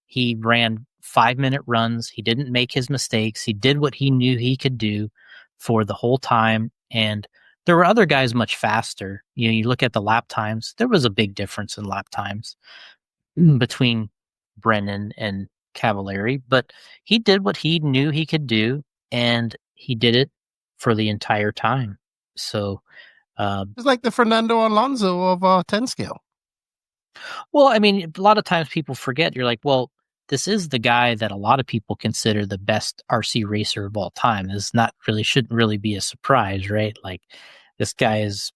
He ran 5-minute runs. He didn't make his mistakes. He did what he knew he could do for the whole time. And there were other guys much faster. You look at the lap times, there was a big difference in lap times between Brennan and Cavallari, but he did what he knew he could do, and he did it for the entire time. So it's like the Fernando Alonso of 10 scale. Well, I mean, a lot of times people forget. You're like, well, this is the guy that a lot of people consider the best RC racer of all time. This shouldn't really be a surprise, right? Like, this guy is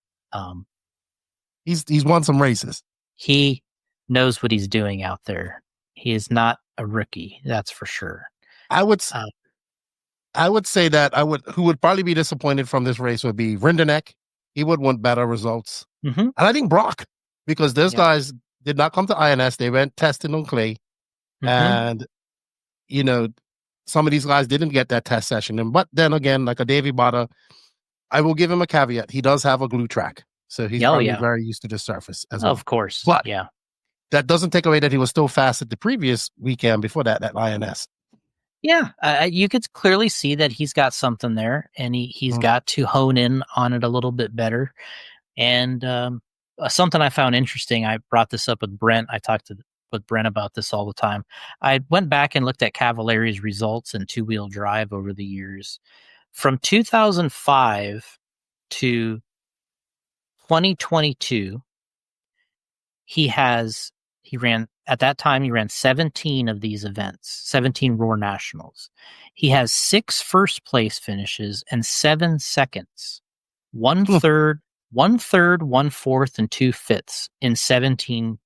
he's won some races. He knows what he's doing out there. He is not a rookie, that's for sure. I would say that who would probably be disappointed from this race would be Rinderneck. He would want better results. Mm-hmm. And I think Brock, because those guys did not come to INS. They went testing on clay. Mm-hmm. And, some of these guys didn't get that test session. But then again, like a Davey Bata, I will give him a caveat. He does have a glue track. So he's Oh, probably yeah. very used to the surface as well. Of course. But Yeah. that doesn't take away that he was still fast at the previous weekend before that, at Lioness. Yeah. You could clearly see that he's got something there, and he's got to hone in on it a little bit better. And something I found interesting, I brought this up with Brent. I talked with Brent about this all the time. I went back and looked at Cavallari's results in two-wheel drive over the years. From 2005 to 2022, he ran 17 of these events, 17 Roar Nationals. He has 6 first place finishes and 7 seconds, 1/3, 1/3, 1/4, and 2/5 in 17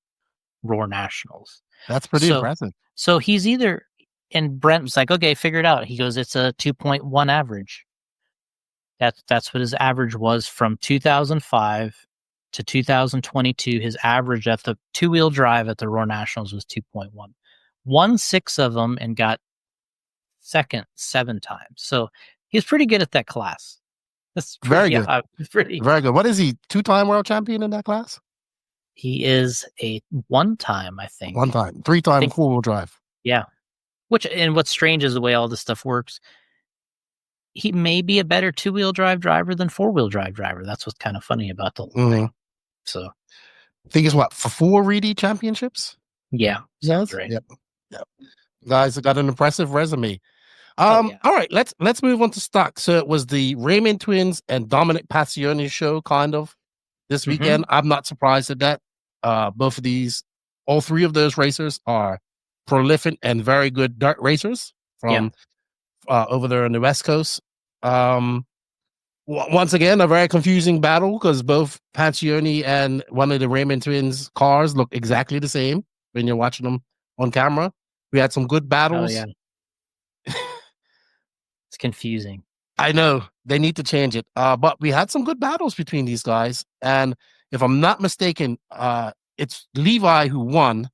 Roar Nationals. That's pretty impressive. So he's either, and Brent was like, okay, figure it out. He goes, it's a 2.1 average. That's what his average was from 2005 to 2022. His average at the two-wheel drive at the Roar Nationals was 2.1. Won 6 of them and got second 7 times. So he's pretty good at that class. That's very good. Very good. What is he? 2-time world champion in that class? He is a 1-time, I think. 1-time, 3-time four-wheel drive. Yeah. What's strange is the way all this stuff works. He may be a better two-wheel drive driver than four-wheel drive driver. That's what's kind of funny about the whole thing. So, I think it's what, for 4 Reedy championships? Yeah, sounds right. Yep. Guys have got an impressive resume. All right, let's move on to stock. So it was the Raymond twins and Dominic Passione show, kind of, this weekend. I'm not surprised at that. Both of these, all 3 of those racers are prolific and very good dirt racers from over there on the West Coast. Once again, a very confusing battle because both Passione and one of the Raymond twins cars look exactly the same when you're watching them on camera. We had some good battles. Oh, yeah. It's confusing. I know they need to change it. But we had some good battles between these guys. And if I'm not mistaken, it's Levi who won.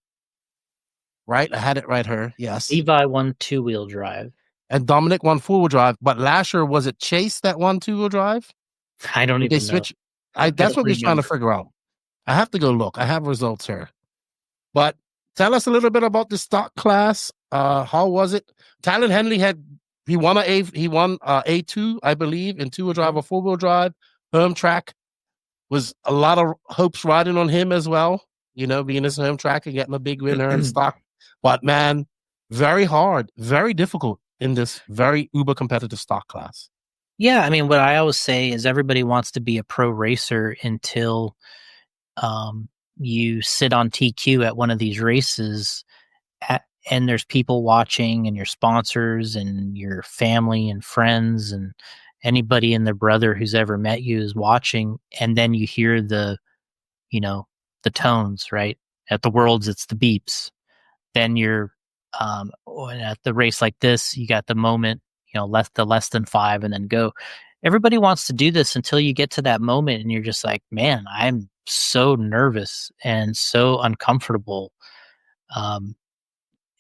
Right? I had it right here. Yes. Levi won two-wheel drive. And Dominic won four-wheel drive. But last year, was it Chase that won two-wheel drive? I don't even know. That's what we're trying to figure out. I have to go look. I have results here. But tell us a little bit about the stock class. How was it? Talon Henley he won A2, I believe, in two-wheel drive or four-wheel drive. Home track was a lot of hopes riding on him as well. You know, being his home track and getting a big winner in stock. But man, very hard, very difficult in this very uber competitive stock class. Yeah, I mean, what I always say is everybody wants to be a pro racer until you sit on TQ at one of these races and there's people watching and your sponsors and your family and friends and anybody and their brother who's ever met you is watching. And then you hear the tones, right? At the Worlds, it's the beeps. Then you're at the race like this, you got the moment, less than 5 and then go. Everybody wants to do this until you get to that moment and you're just like, man, I'm so nervous and so uncomfortable.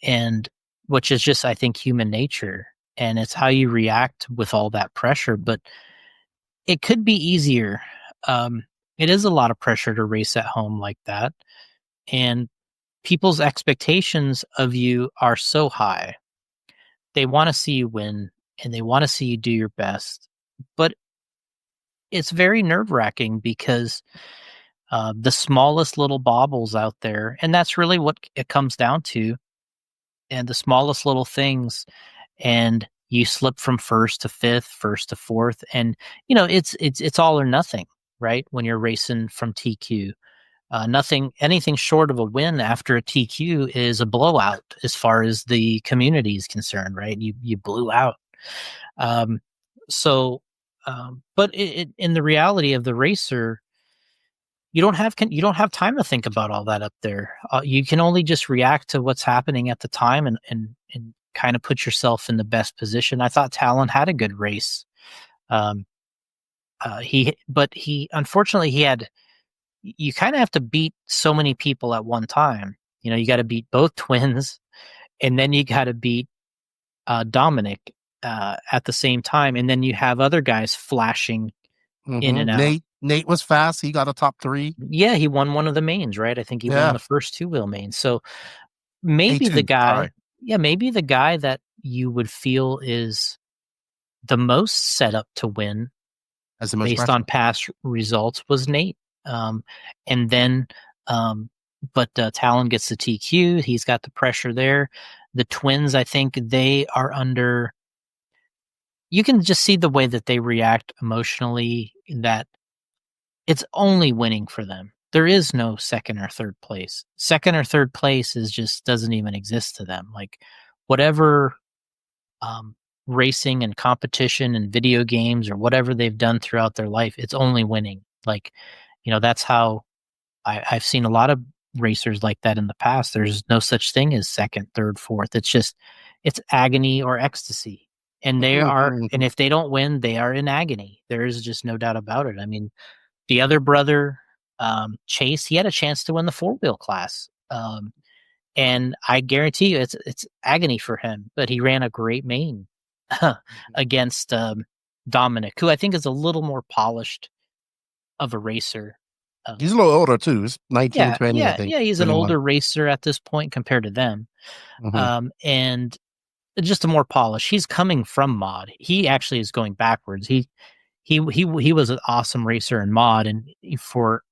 And which is just, I think, human nature. And it's how you react with all that pressure. But it could be easier. It is a lot of pressure to race at home like that. And people's expectations of you are so high. They want to see you win and they want to see you do your best. But it's very nerve-wracking because the smallest little baubles out there, and that's really what it comes down to, and the smallest little things, and you slip from first to fifth, first to fourth, and it's all or nothing, right? When you're racing from TQ. Anything short of a win after a TQ is a blowout as far as the community is concerned, right? You blew out. But in the reality of the racer, you don't have time to think about all that up there. You can only just react to what's happening at the time and kind of put yourself in the best position. I thought Talon had a good race. He unfortunately you kind of have to beat so many people at one time. You got to beat both twins, and then you got to beat Dominic at the same time, and then you have other guys flashing in and out. Nate was fast. He got a top 3. Yeah, he won one of the mains, right? I think he won Yeah. the first 2-wheel mains. So maybe the A2. guy, Sorry. maybe the guy that you would feel is the most set up to win Has the most based pressure. on past results was Nate. And then, but Talon gets the TQ. He's got the pressure there. The twins, I think they are under. You can just see the way that they react emotionally. That it's only winning for them. There is no second or third place. Second or third place is just doesn't even exist to them. Like whatever um, racing and competition and video games or whatever they've done throughout their life, it's only winning. Like, that's how I've seen a lot of racers like that in the past. There's no such thing as second, third, fourth. It's agony or ecstasy. And and if they don't win, they are in agony. There is just no doubt about it. I mean, the other brother, Chase, he had a chance to win the 4-wheel class. And I guarantee you it's agony for him, but he ran a great main against Dominic, who I think is a little more polished of a racer. He's a little older too. He's 19, 20, I think. Yeah. He's an 21. older racer at this point compared to them. Mm-hmm. And just a more polished. He's coming from mod. He actually is going backwards. He was an awesome racer in mod, and for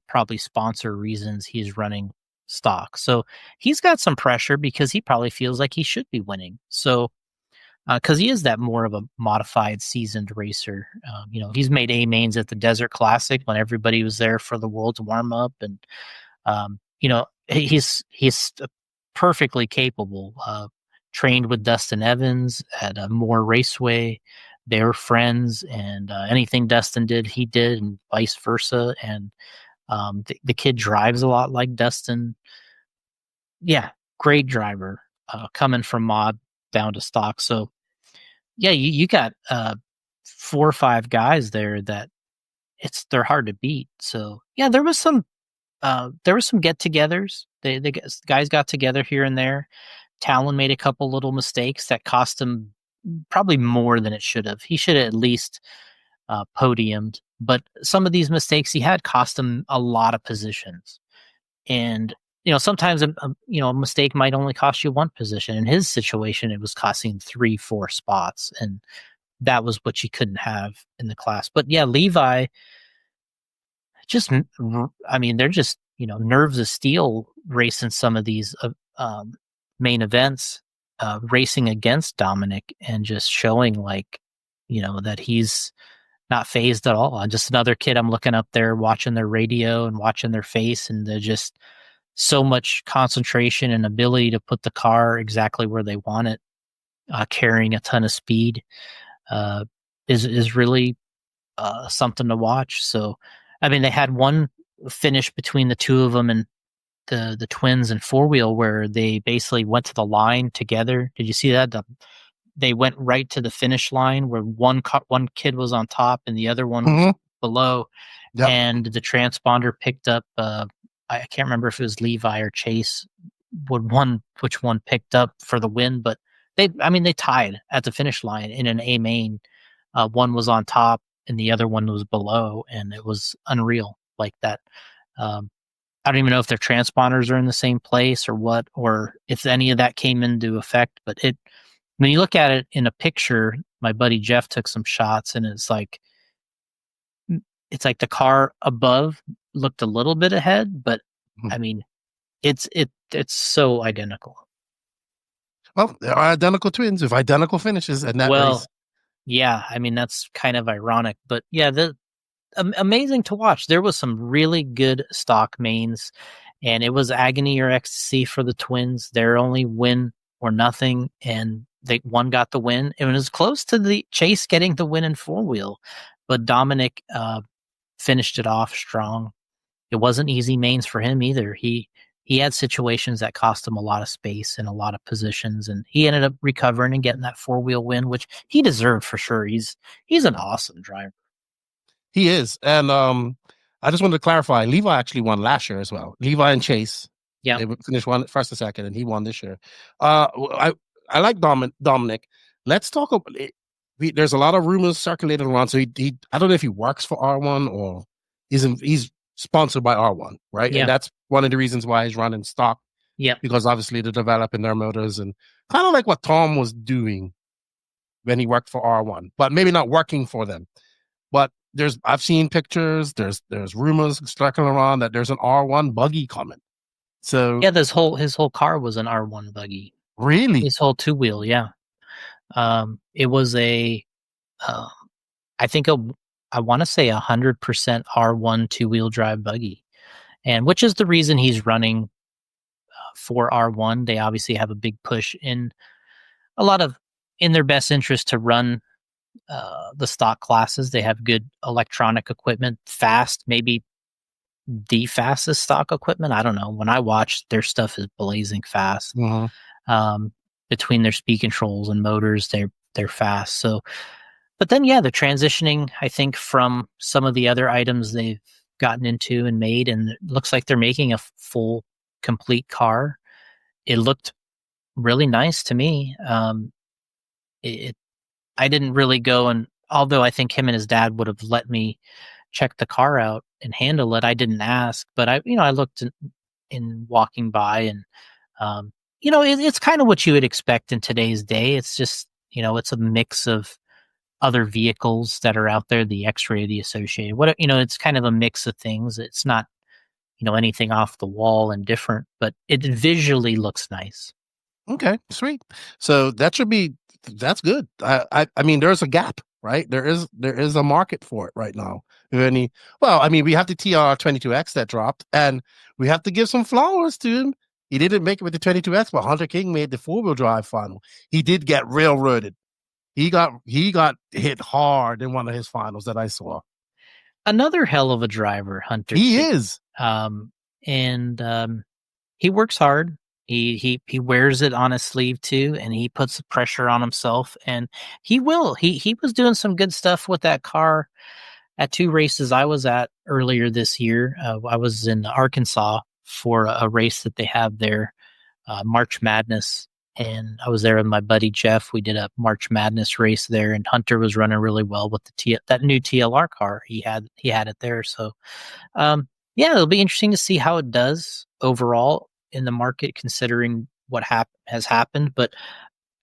probably sponsor reasons, he's running stock. So he's got some pressure because he probably feels like he should be winning. So because he is that more of a modified, seasoned racer. He's made A mains at the Desert Classic when everybody was there for the World's warm up, and he's perfectly capable. Trained with Dustin Evans at a Moore Raceway. They were friends, and anything Dustin did, he did, and vice versa. And the kid drives a lot like Dustin. Yeah, great driver coming from mod down to stock. So yeah, you got 4 or 5 guys there that they're hard to beat. So yeah, there was some get-togethers. The guys got together here and there. Talon made a couple little mistakes that cost him probably more than it should have. He should have at least podiumed, but some of these mistakes he had cost him a lot of positions. And sometimes a mistake might only cost you one position. In his situation, it was costing 3, 4 spots, and that was what you couldn't have in the class. But yeah, Levi, they're just nerves of steel racing some of these main events, racing against Dominic and just showing that he's not phased at all. Just another kid I'm looking up there watching their radio and watching their face, and they're just so much concentration and ability to put the car exactly where they want it, carrying a ton of speed, is really something to watch. So, I mean, they had one finish between the two of them and the twins and 4-wheel where they basically went to the line together. Did you see that? They went right to the finish line where one kid was on top and the other one was below. Yep. And the transponder picked up, I can't remember if it was Levi or Chase, which one picked up for the win, but they tied at the finish line in an A main. One was on top and the other one was below, and it was unreal like that. I don't even know if their transponders are in the same place or what, or if any of that came into effect. But when you look at it in a picture, my buddy Jeff took some shots, and it's like the car above looked a little bit ahead, but I mean, it's so identical. Well, they are identical twins with identical finishes in that race. Yeah, I mean, that's kind of ironic, but yeah, amazing to watch. There was some really good stock mains, and it was agony or ecstasy for the twins. Their only win or nothing, and one got the win. It was close to the Chase getting the win in 4-wheel, but Dominic finished it off strong. It wasn't easy mains for him either. He had situations that cost him a lot of space and a lot of positions, and he ended up recovering and getting that 4-wheel win, which he deserved for sure. He's an awesome driver. He is. And I just wanted to clarify, Levi actually won last year as well. Levi and Chase. Yeah. They finished one first and second, and he won this year. I like Dominic. Let's talk about it. There's a lot of rumors circulating around. So he I don't know if he works for R1 or he's sponsored by R1, right? Yeah. And that's one of the reasons why he's running stock. Yep. Because obviously they're developing their motors and kind of like what Tom was doing when he worked for R1, but maybe not working for them. But I've seen pictures. There's rumors circling around that there's an R1 buggy coming. So Yeah, his whole car was an R1 buggy. really, His whole two wheel, yeah. It was I think I want to say 100% R1 two-wheel drive buggy, and which is the reason he's running for R1. They obviously have a big push in their best interest to run the stock classes. They have good electronic equipment, fast, maybe the fastest stock equipment. I don't know. When I watch, their stuff is blazing fast. Between their speed controls and motors, they're fast. So, but then they're transitioning, I think, from some of the other items they've gotten into and made, and it looks like they're making a full, complete car. It looked really nice to me. I didn't really go, and although I think him and his dad would have let me check the car out and handle it, I didn't ask. But I looked in walking by, and it's kind of what you would expect in today's day. It's just it's a mix of other vehicles that are out there, the Xray, the associated. It's kind of a mix of things. It's not anything off the wall and different, but it visually looks nice. Okay, sweet. So that's good. I mean, there's a gap, right? There is a market for it right now. We have the TR22X that dropped, and we have to give some flowers to him. He didn't make it with the 22X, but Hunter King made the 4-wheel drive final. He did get railroaded. He got hit hard in one of his finals that I saw. Another hell of a driver, Hunter. He is. He works hard. He wears it on his sleeve too, and he puts the pressure on himself, and he will. He was doing some good stuff with that car at 2 races I was at earlier this year. I was in Arkansas for a race that they have there, March Madness, and I was there with my buddy Jeff. We did a March Madness race there, and Hunter was running really well with that new TLR car. He had it there, so it'll be interesting to see how it does overall in the market, considering what has happened. But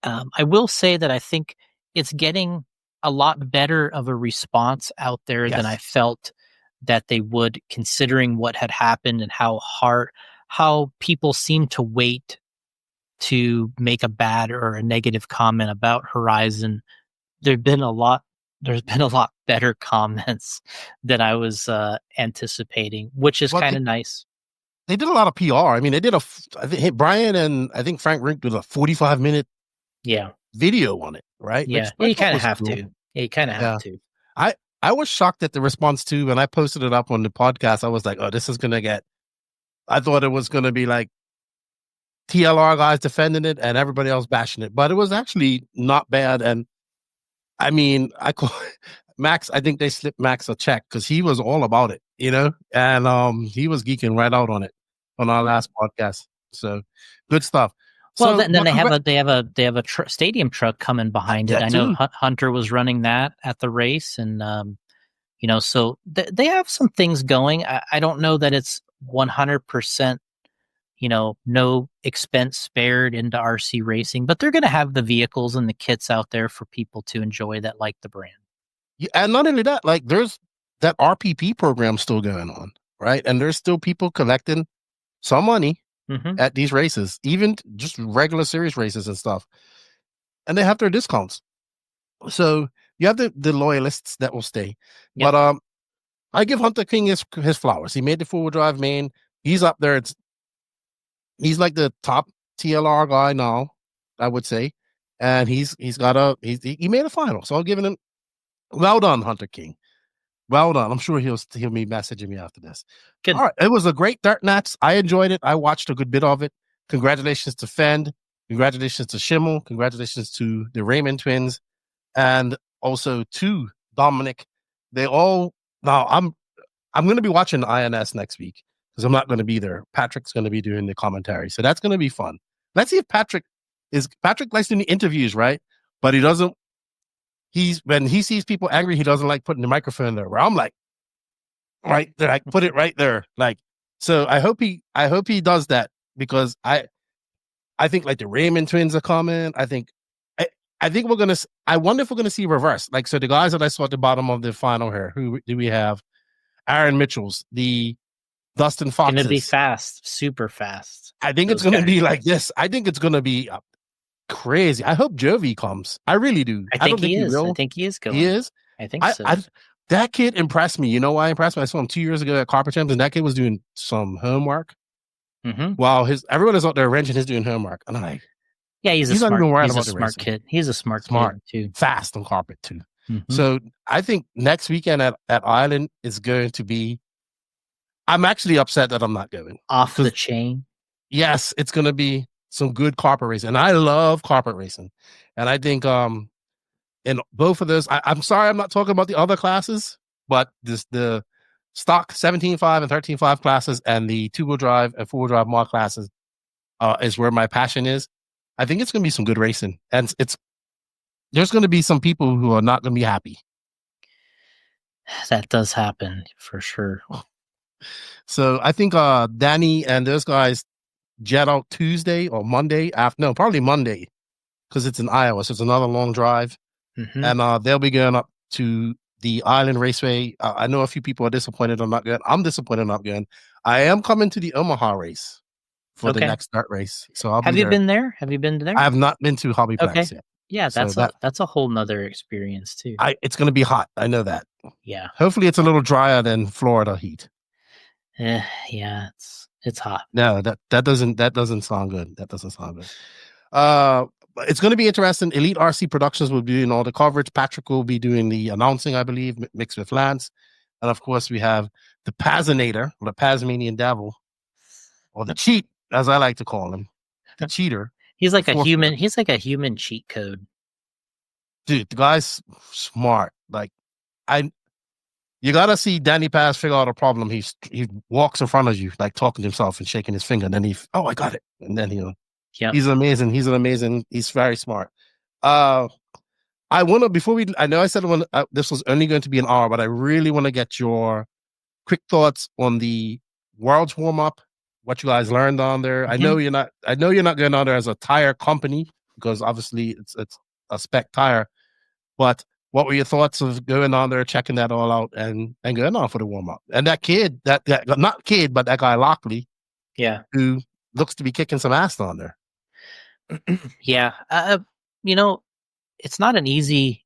I will say that I think it's getting a lot better of a response out there than I felt that they would, considering what had happened and how people seem to wait to make a bad or a negative comment about Horizon. There's been a lot better comments than I was anticipating, which is kind of nice. They did a lot of PR. I mean, they did I think Brian and I think Frank Rink did a 45-minute video on it, right? Yeah, you kind of have to. Yeah, you kind of have to. I was shocked at the response too. When I posted it up on the podcast, I was like, oh, this is going to get, I thought it was going to be like TLR guys defending it and everybody else bashing it, but it was actually not bad. And I mean, Max, I think they slipped Max a check because he was all about it, and he was geeking right out on it on our last podcast. So good stuff. Well, then they have a stadium truck coming behind it. I know Hunter was running that at the race, and so they have some things going. I don't know that it's 100%, no expense spared into RC racing, but they're going to have the vehicles and the kits out there for people to enjoy that like the brand. Yeah, and not only that, like there's that RPP program still going on, right? And there's still people collecting some money at these races, even just regular series races and stuff. And they have their discounts. So you have the loyalists that will stay. Yep. But I give Hunter King his flowers. He made the 4-wheel drive main. He's up there. He's like the top TLR guy now, I would say. And he made a final. So I'm giving him, well done, Hunter King. Well done. I'm sure he'll be messaging me after this. Good. All right. It was a great Dirt Nats. I enjoyed it. I watched a good bit of it. Congratulations to Fend. Congratulations to Schimmel. Congratulations to the Raymond twins. And also to Dominic. Now I'm going to be watching INS next week because I'm not going to be there. Patrick's going to be doing the commentary. So that's going to be fun. Let's see if Patrick likes doing the interviews, right? But he doesn't. When he sees people angry, he doesn't like putting the microphone there. Where I'm like, right there, like put it right there. Like, so I hope he does that because I think like the Raymond twins are coming. I think we're gonna. I wonder if we're gonna see reverse. Like, so the guys that I saw at the bottom of the final here, who do we have? Aaron Mitchell's, the Dustin Going to be Foxes. fast, super fast. I think it's Those gonna guys. be like this. I think it's gonna be crazy. I hope Jovi comes. I really do. I I think don't think he he is. I will. think he is He going. is. I think so. I that kid impressed me. You know why he impressed me? I saw him 2 years ago at Carpet Champs, and that kid was doing some homework. Mm-hmm. While everyone is out there wrenching, he's doing homework. And I'm like, Yeah, he's not even worried about the smart racing. kid. He's a smart Smart, kid too. fast on carpet too. Mm-hmm. So I think next weekend at Island is going to be. I'm actually upset that I'm not going. Off the chain. Yes, it's going to be some good carpet racing, and I love carpet racing. And I think in both of those, I'm sorry I'm not talking about the other classes, but the stock 17.5 and 13.5 classes and the two-wheel drive and four-wheel drive mod classes is where my passion is. I think it's going to be some good racing, and there's going to be some people who are not going to be happy. That does happen for sure. So I think Danny and those guys jet out Tuesday or Monday probably Monday because it's in Iowa, so it's another long drive, and they'll be going up to the Island Raceway. I know a few people are disappointed I'm not going. I'm disappointed I'm not going. I am coming to the Omaha race for the next dirt race. So I'll Have be you there. been there? Have you been there? I have not been to Hobbyplex yet. Yeah, that's a whole nother experience too. It's going to be hot. I know that. Yeah. Hopefully it's a little drier than Florida heat. Yeah, it's hot. No, that doesn't sound good. That doesn't sound good. It's going to be interesting. Elite RC Productions will be doing all the coverage. Patrick will be doing the announcing, I believe, mixed with Lance. And of course, we have the Pazinator, or the Pasmanian Devil, or the Cheat, as I like to call him, the cheater. He's like a human. He's like a human cheat code. Dude, the guy's smart. Like, you gotta see Danny Paz figure out a problem. He walks in front of you, like talking to himself and shaking his finger. And then I got it. And then he's amazing. He's very smart. I want to I know I said this was only going to be an hour, but I really want to get your quick thoughts on the World's Warmup. What you guys learned on there. Mm-hmm. I know you're not going on there as a tire company because obviously it's a spec tire, but what were your thoughts of going on there, checking that all out, and going on for the warm up? And that kid, that not kid, but that guy Lockley, who looks to be kicking some ass on there. Yeah, it's not an easy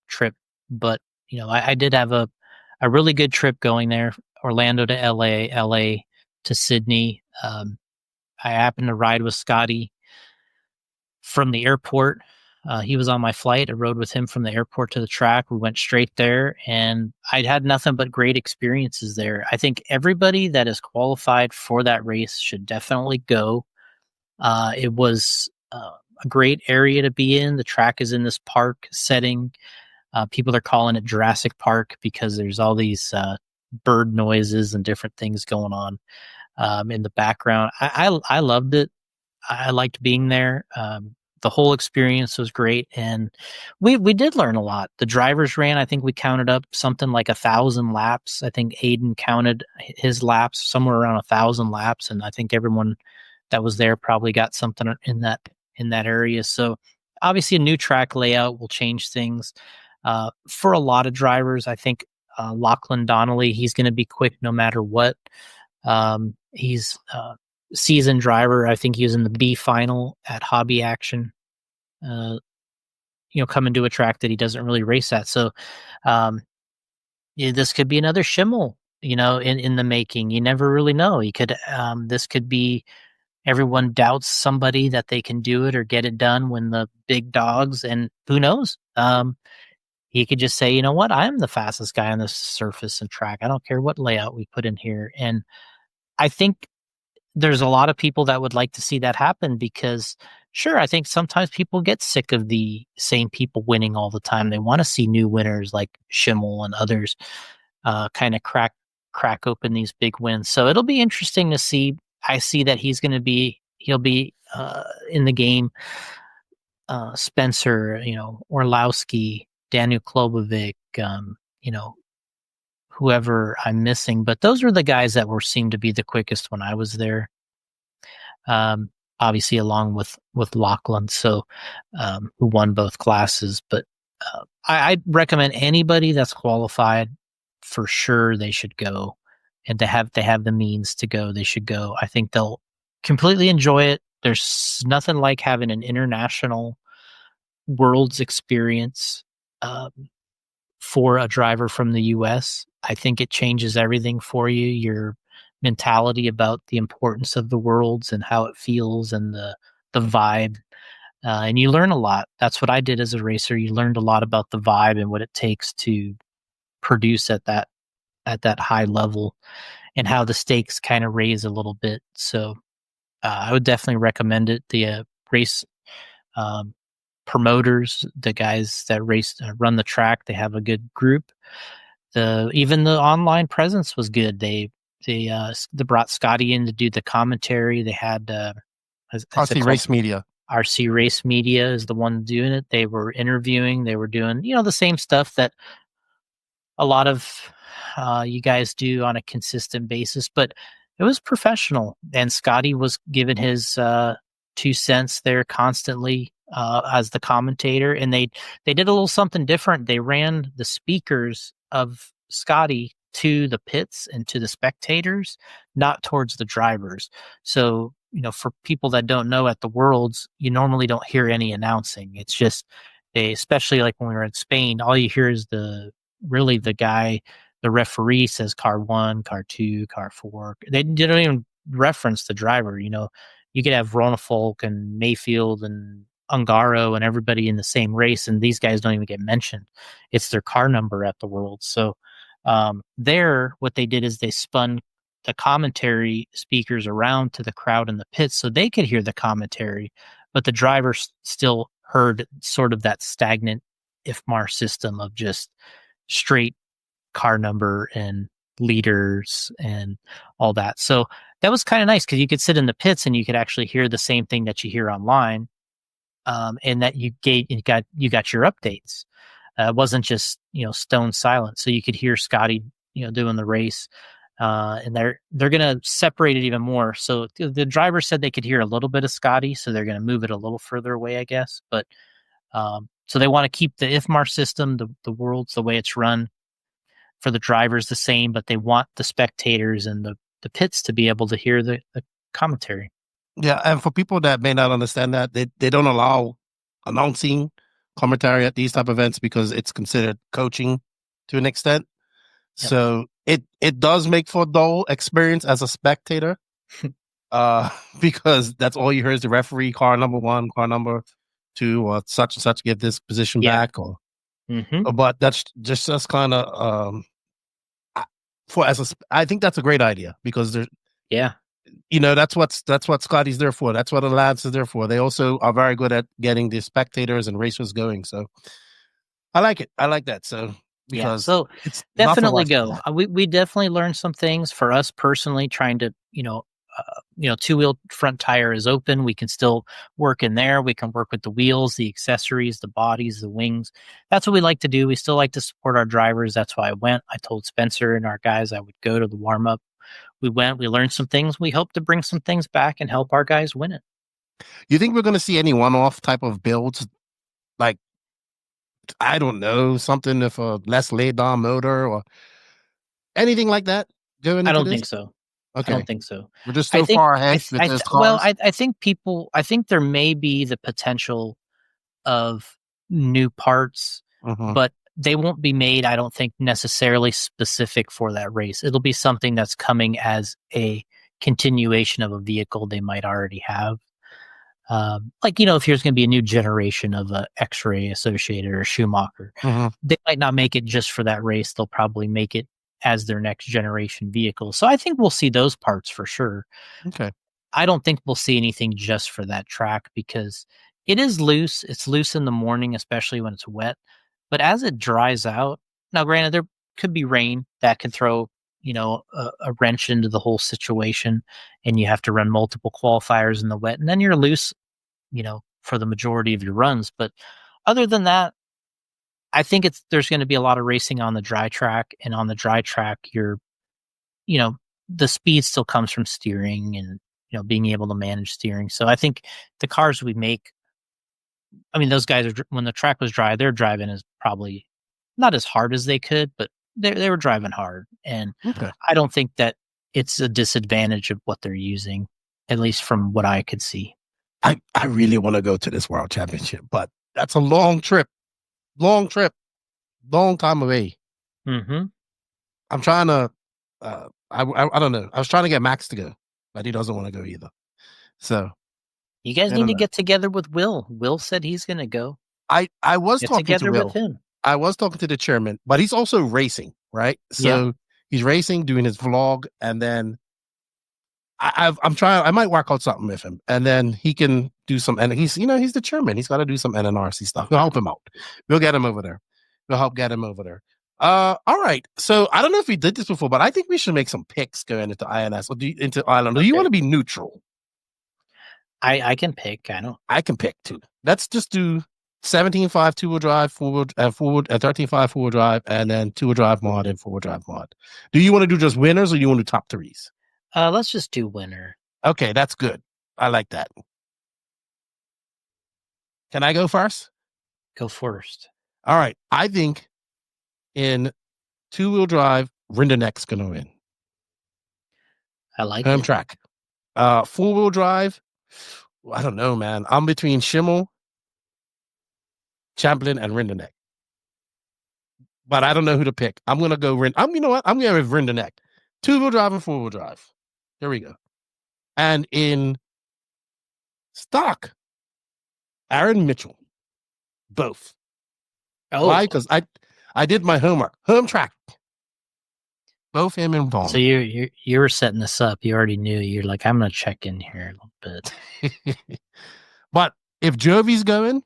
trip, but I did have a really good trip going there, Orlando to LA, LA to Sydney. I happened to ride with Scotty from the airport. He was on my flight. I rode with him from the airport to the track. We went straight there, and I'd had nothing but great experiences there. I think everybody that is qualified for that race should definitely go. It was a great area to be in. The track is in this park setting. People are calling it Jurassic Park because there's all these bird noises and different things going on in the background. I loved it. I liked being there. The whole experience was great, and we did learn a lot. The drivers ran, I think we counted up something like 1,000 laps. I think Aiden counted his laps somewhere around 1,000 laps, and I think everyone that was there probably got something in that area. So obviously a new track layout will change things. For a lot of drivers, I think Lachlan Donnelly, he's going to be quick no matter what. He's seasoned driver. I think he was in the B final at Hobby Action, coming to a track that he doesn't really race at. So this could be another Schimmel, in the making. You never really know. This could be everyone doubts somebody that they can do it or get it done when the big dogs, and who knows? He could just say, you know what? I am the fastest guy on this surface and track. I don't care what layout we put in here. And I think there's a lot of people that would like to see that happen because, sure, I think sometimes people get sick of the same people winning all the time. They want to see new winners like Schimmel and others kind of crack open these big wins. So it'll be interesting to see. I see that he'll be in the game. Spencer, Orlowski, Daniel Klobovic, whoever I'm missing, but those were the guys that seemed to be the quickest when I was there. Obviously along with Lachlan, so who won both classes. But I'd recommend anybody that's qualified, for sure they should go, and they have the means to go, they should go. I think they'll completely enjoy it. There's nothing like having an international world's experience for a driver from the US. I think it changes everything for you. Your mentality about the importance of the worlds and how it feels and the vibe. And you learn a lot. That's what I did as a racer. You learned a lot about the vibe and what it takes to produce at that high level, and how the stakes kind of raise a little bit. So I would definitely recommend it. The race promoters, the guys that run the track, they have a good group. Even the online presence was good. They brought Scotty in to do the commentary. They had RC Race Media. RC Race Media is the one doing it. They were interviewing. They were doing the same stuff that a lot of you guys do on a consistent basis, but it was professional. And Scotty was giving his 2 cents there constantly as the commentator. And they did a little something different. They ran the speakers of Scotty to the pits and to the spectators, not towards the drivers. So, for people that don't know, at the Worlds, you normally don't hear any announcing. It's just especially like when we were in Spain, all you hear is the guy, the referee says car 1, car 2, car 4. They don't even reference the driver. You could have Ronafolk and Mayfield and Ungaro and everybody in the same race, and these guys don't even get mentioned. It's their car number at the World. So what they did is they spun the commentary speakers around to the crowd in the pits so they could hear the commentary, but the drivers still heard sort of that stagnant IFMAR system of just straight car number and leaders and all that. So that was kind of nice because you could sit in the pits and you could actually hear the same thing that you hear online, and that you got your updates. It wasn't just stone silent, so you could hear Scotty doing the race, and they're gonna separate it even more. So the driver said they could hear a little bit of Scotty, so they're gonna move it a little further away, I guess. But so they want to keep the IFMAR system, the Worlds, the way it's run for the drivers the same, but they want the spectators and the pits to be able to hear the commentary. Yeah, and for people that may not understand that, they don't allow announcing commentary at these type of events because it's considered coaching to an extent. Yep. So it does make for a dull experience as a spectator, because that's all you hear is the referee, car number 1, car number 2, or such and such give this position back, or but that's just kind of I think that's a great idea because there's that's what Scotty's there for. That's what the lads is there for. They also are very good at getting the spectators and racers going. So I like it. I like that. So so it's definitely go. We definitely learned some things. For us personally, trying to 2-wheel front tire is open. We can still work in there. We can work with the wheels, the accessories, the bodies, the wings. That's what we like to do. We still like to support our drivers. That's why I went. I told Spencer and our guys I would go to the warm-up. We went. We learned some things. We hope to bring some things back and help our guys win it. You think we're going to see any one-off type of builds, like, I don't know, something with a less laid-down motor or anything like that? I don't think so. Okay. I don't think so. We're just so far ahead with those cars. Well, I think there may be the potential of new parts, but they won't be made, I don't think, necessarily specific for that race. It'll be something that's coming as a continuation of a vehicle they might already have. Like, if there's going to be a new generation of a Xray Associated or Schumacher, they might not make it just for that race. They'll probably make it as their next generation vehicle. So I think we'll see those parts for sure. Okay. I don't think we'll see anything just for that track because it is loose. It's loose in the morning, especially when it's wet. But as it dries out, now granted, there could be rain that could throw, a wrench into the whole situation, and you have to run multiple qualifiers in the wet, and then you're loose, for the majority of your runs. But other than that, I think there's going to be a lot of racing on the dry track, and on the dry track, the speed still comes from steering and being able to manage steering. So I think the cars we make, I mean, those guys are, when the track was dry, their driving is probably not as hard as they could, but they were driving hard, and Okay. I don't think that it's a disadvantage of what they're using, at least from what I could see. I really want to go to this World Championship, but that's a long trip, long time away. Mm-hmm. I'm trying to, I don't know. I was trying to get Max to go, but he doesn't want to go either. So you guys need to get together with Will. Will said he's going to go. I was get talking together to Will. with him. I was talking to the chairman, but he's also racing, right? So he's racing, doing his vlog, and then I'm trying. I might work out something with him, and then he can do some. And he's the chairman. He's got to do some NNRC stuff. We'll help him out. We'll get him over there. We'll help get him over there. All right. So I don't know if we did this before, but I think we should make some picks going into INS or into Island. Do you want to be neutral? I can pick. I can pick too. Let's just do 17.5 two-wheel drive, forward, 13.5 four-wheel drive, and then two-wheel drive mod and four-wheel drive mod. Do you want to do just winners or do you want to do top threes? Let's just do winner. Okay, that's good. I like that. Can I go first? Go first. All right. I think in two-wheel drive, Rinderneck's going to win. I like home it. track. Four-wheel drive, I don't know, man. I'm between Schimmel, Champlin, and Rinderneck. But I don't know who to pick. I'm going to go you know what? I'm going with Rinderneck. Two-wheel drive and four-wheel drive. There we go. And in stock, Aaron Mitchell. Both. Oh. Why? Because I did my homework. Home track. Both him and Vaughn. So you were setting this up. You already knew. You're like, I'm going to check in here a little bit. But if Jovi's going,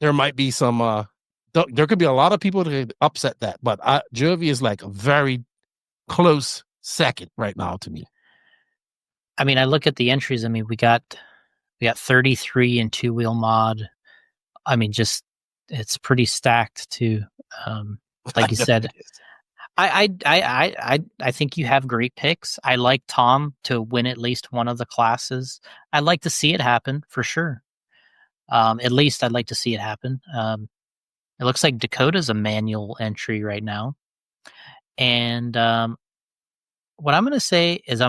there might be some. There could be a lot of people that upset that. But Jovi is like a very close second right now to me. I mean, I look at the entries. I mean, we got 33 in two-wheel mod. I mean, just it's pretty stacked too. Like you said, I think you have great picks. I like Tom to win at least one of the classes. I'd like to see it happen for sure. At least I'd like to see it happen. It looks like Dakota's a manual entry right now. And what I'm going to say is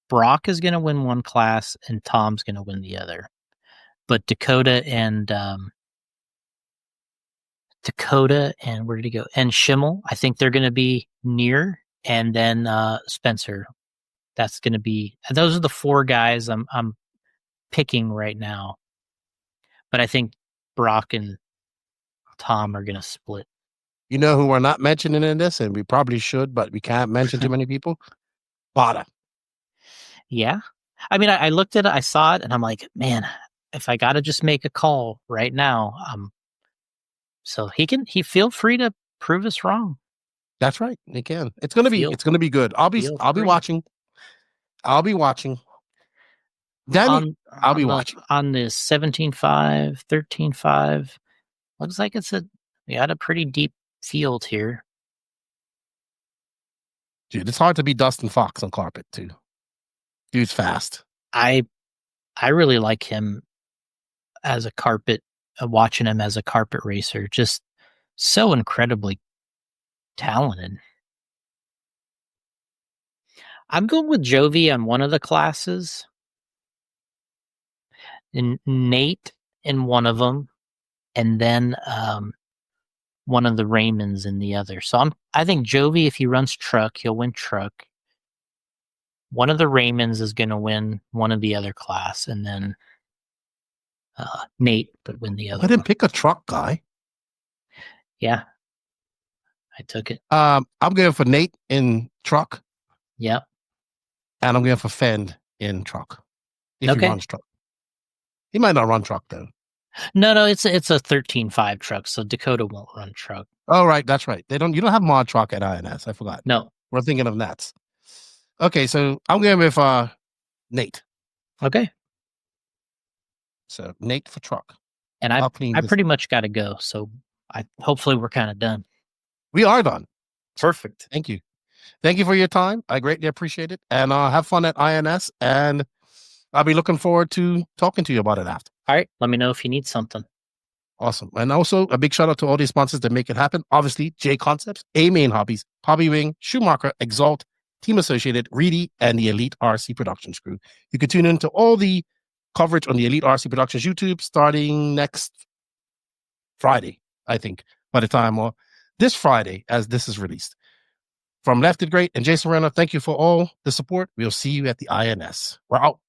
Brock is going to win one class and Tom's going to win the other. But Dakota and where did he go? And Schimmel, I think they're going to be near. And then Spencer, that's going to be. Those are the four guys I'm picking right now. But I think Brock and Tom are going to split. You know who we're not mentioning in this, and we probably should, but we can't mention too many people? Bada. Yeah. I mean, I looked at it, I saw it, and I'm like, man, if I got to just make a call right now, so he feel free to prove us wrong. That's right. He can. It's going to be good. I'll be watching. I'll be watching. Danny, I'll be watching. On the 17.5, 13.5, looks like we got a pretty deep field here. Dude, it's hard to be Dustin Fox on carpet too. Dude's fast. I really like him as a carpet, watching him as a carpet racer. Just so incredibly talented. I'm going with Jovi on one of the classes, and Nate in one of them, and then one of the Raymonds in the other. So I think Jovi, if he runs truck, he'll win truck. One of the Raymonds is going to win one of the other class, and then Nate would win the other. I didn't pick a truck guy. Yeah, I took it. I'm going for Nate in truck. Yep. And I'm going for Fend in truck. If he runs truck. He might not run truck though. No, it's a 13.5 truck, so Dakota won't run truck. Oh, right, that's right. You don't have mod truck at INS. I forgot. No. We're thinking of Nats. Okay, so I'm going with Nate. Okay. So Nate for truck. And I'll clean I this. pretty much got to go. So hopefully we're kind of done. We are done. Perfect. Thank you. Thank you for your time. I greatly appreciate it. And have fun at INS. And I'll be looking forward to talking to you about it after. All right. Let me know if you need something. Awesome. And also a big shout out to all the sponsors that make it happen. Obviously, JConcepts, A-Main Hobbies, Hobby Wing, Schumacher, Exalt, Team Associated, Reedy, and the Elite RC Productions crew. You can tune into all the coverage on the Elite RC Productions YouTube starting next Friday, I think, by the time, or this Friday as this is released. From Lefty Great and Jason Rouna, thank you for all the support. We'll see you at the INS. We're out.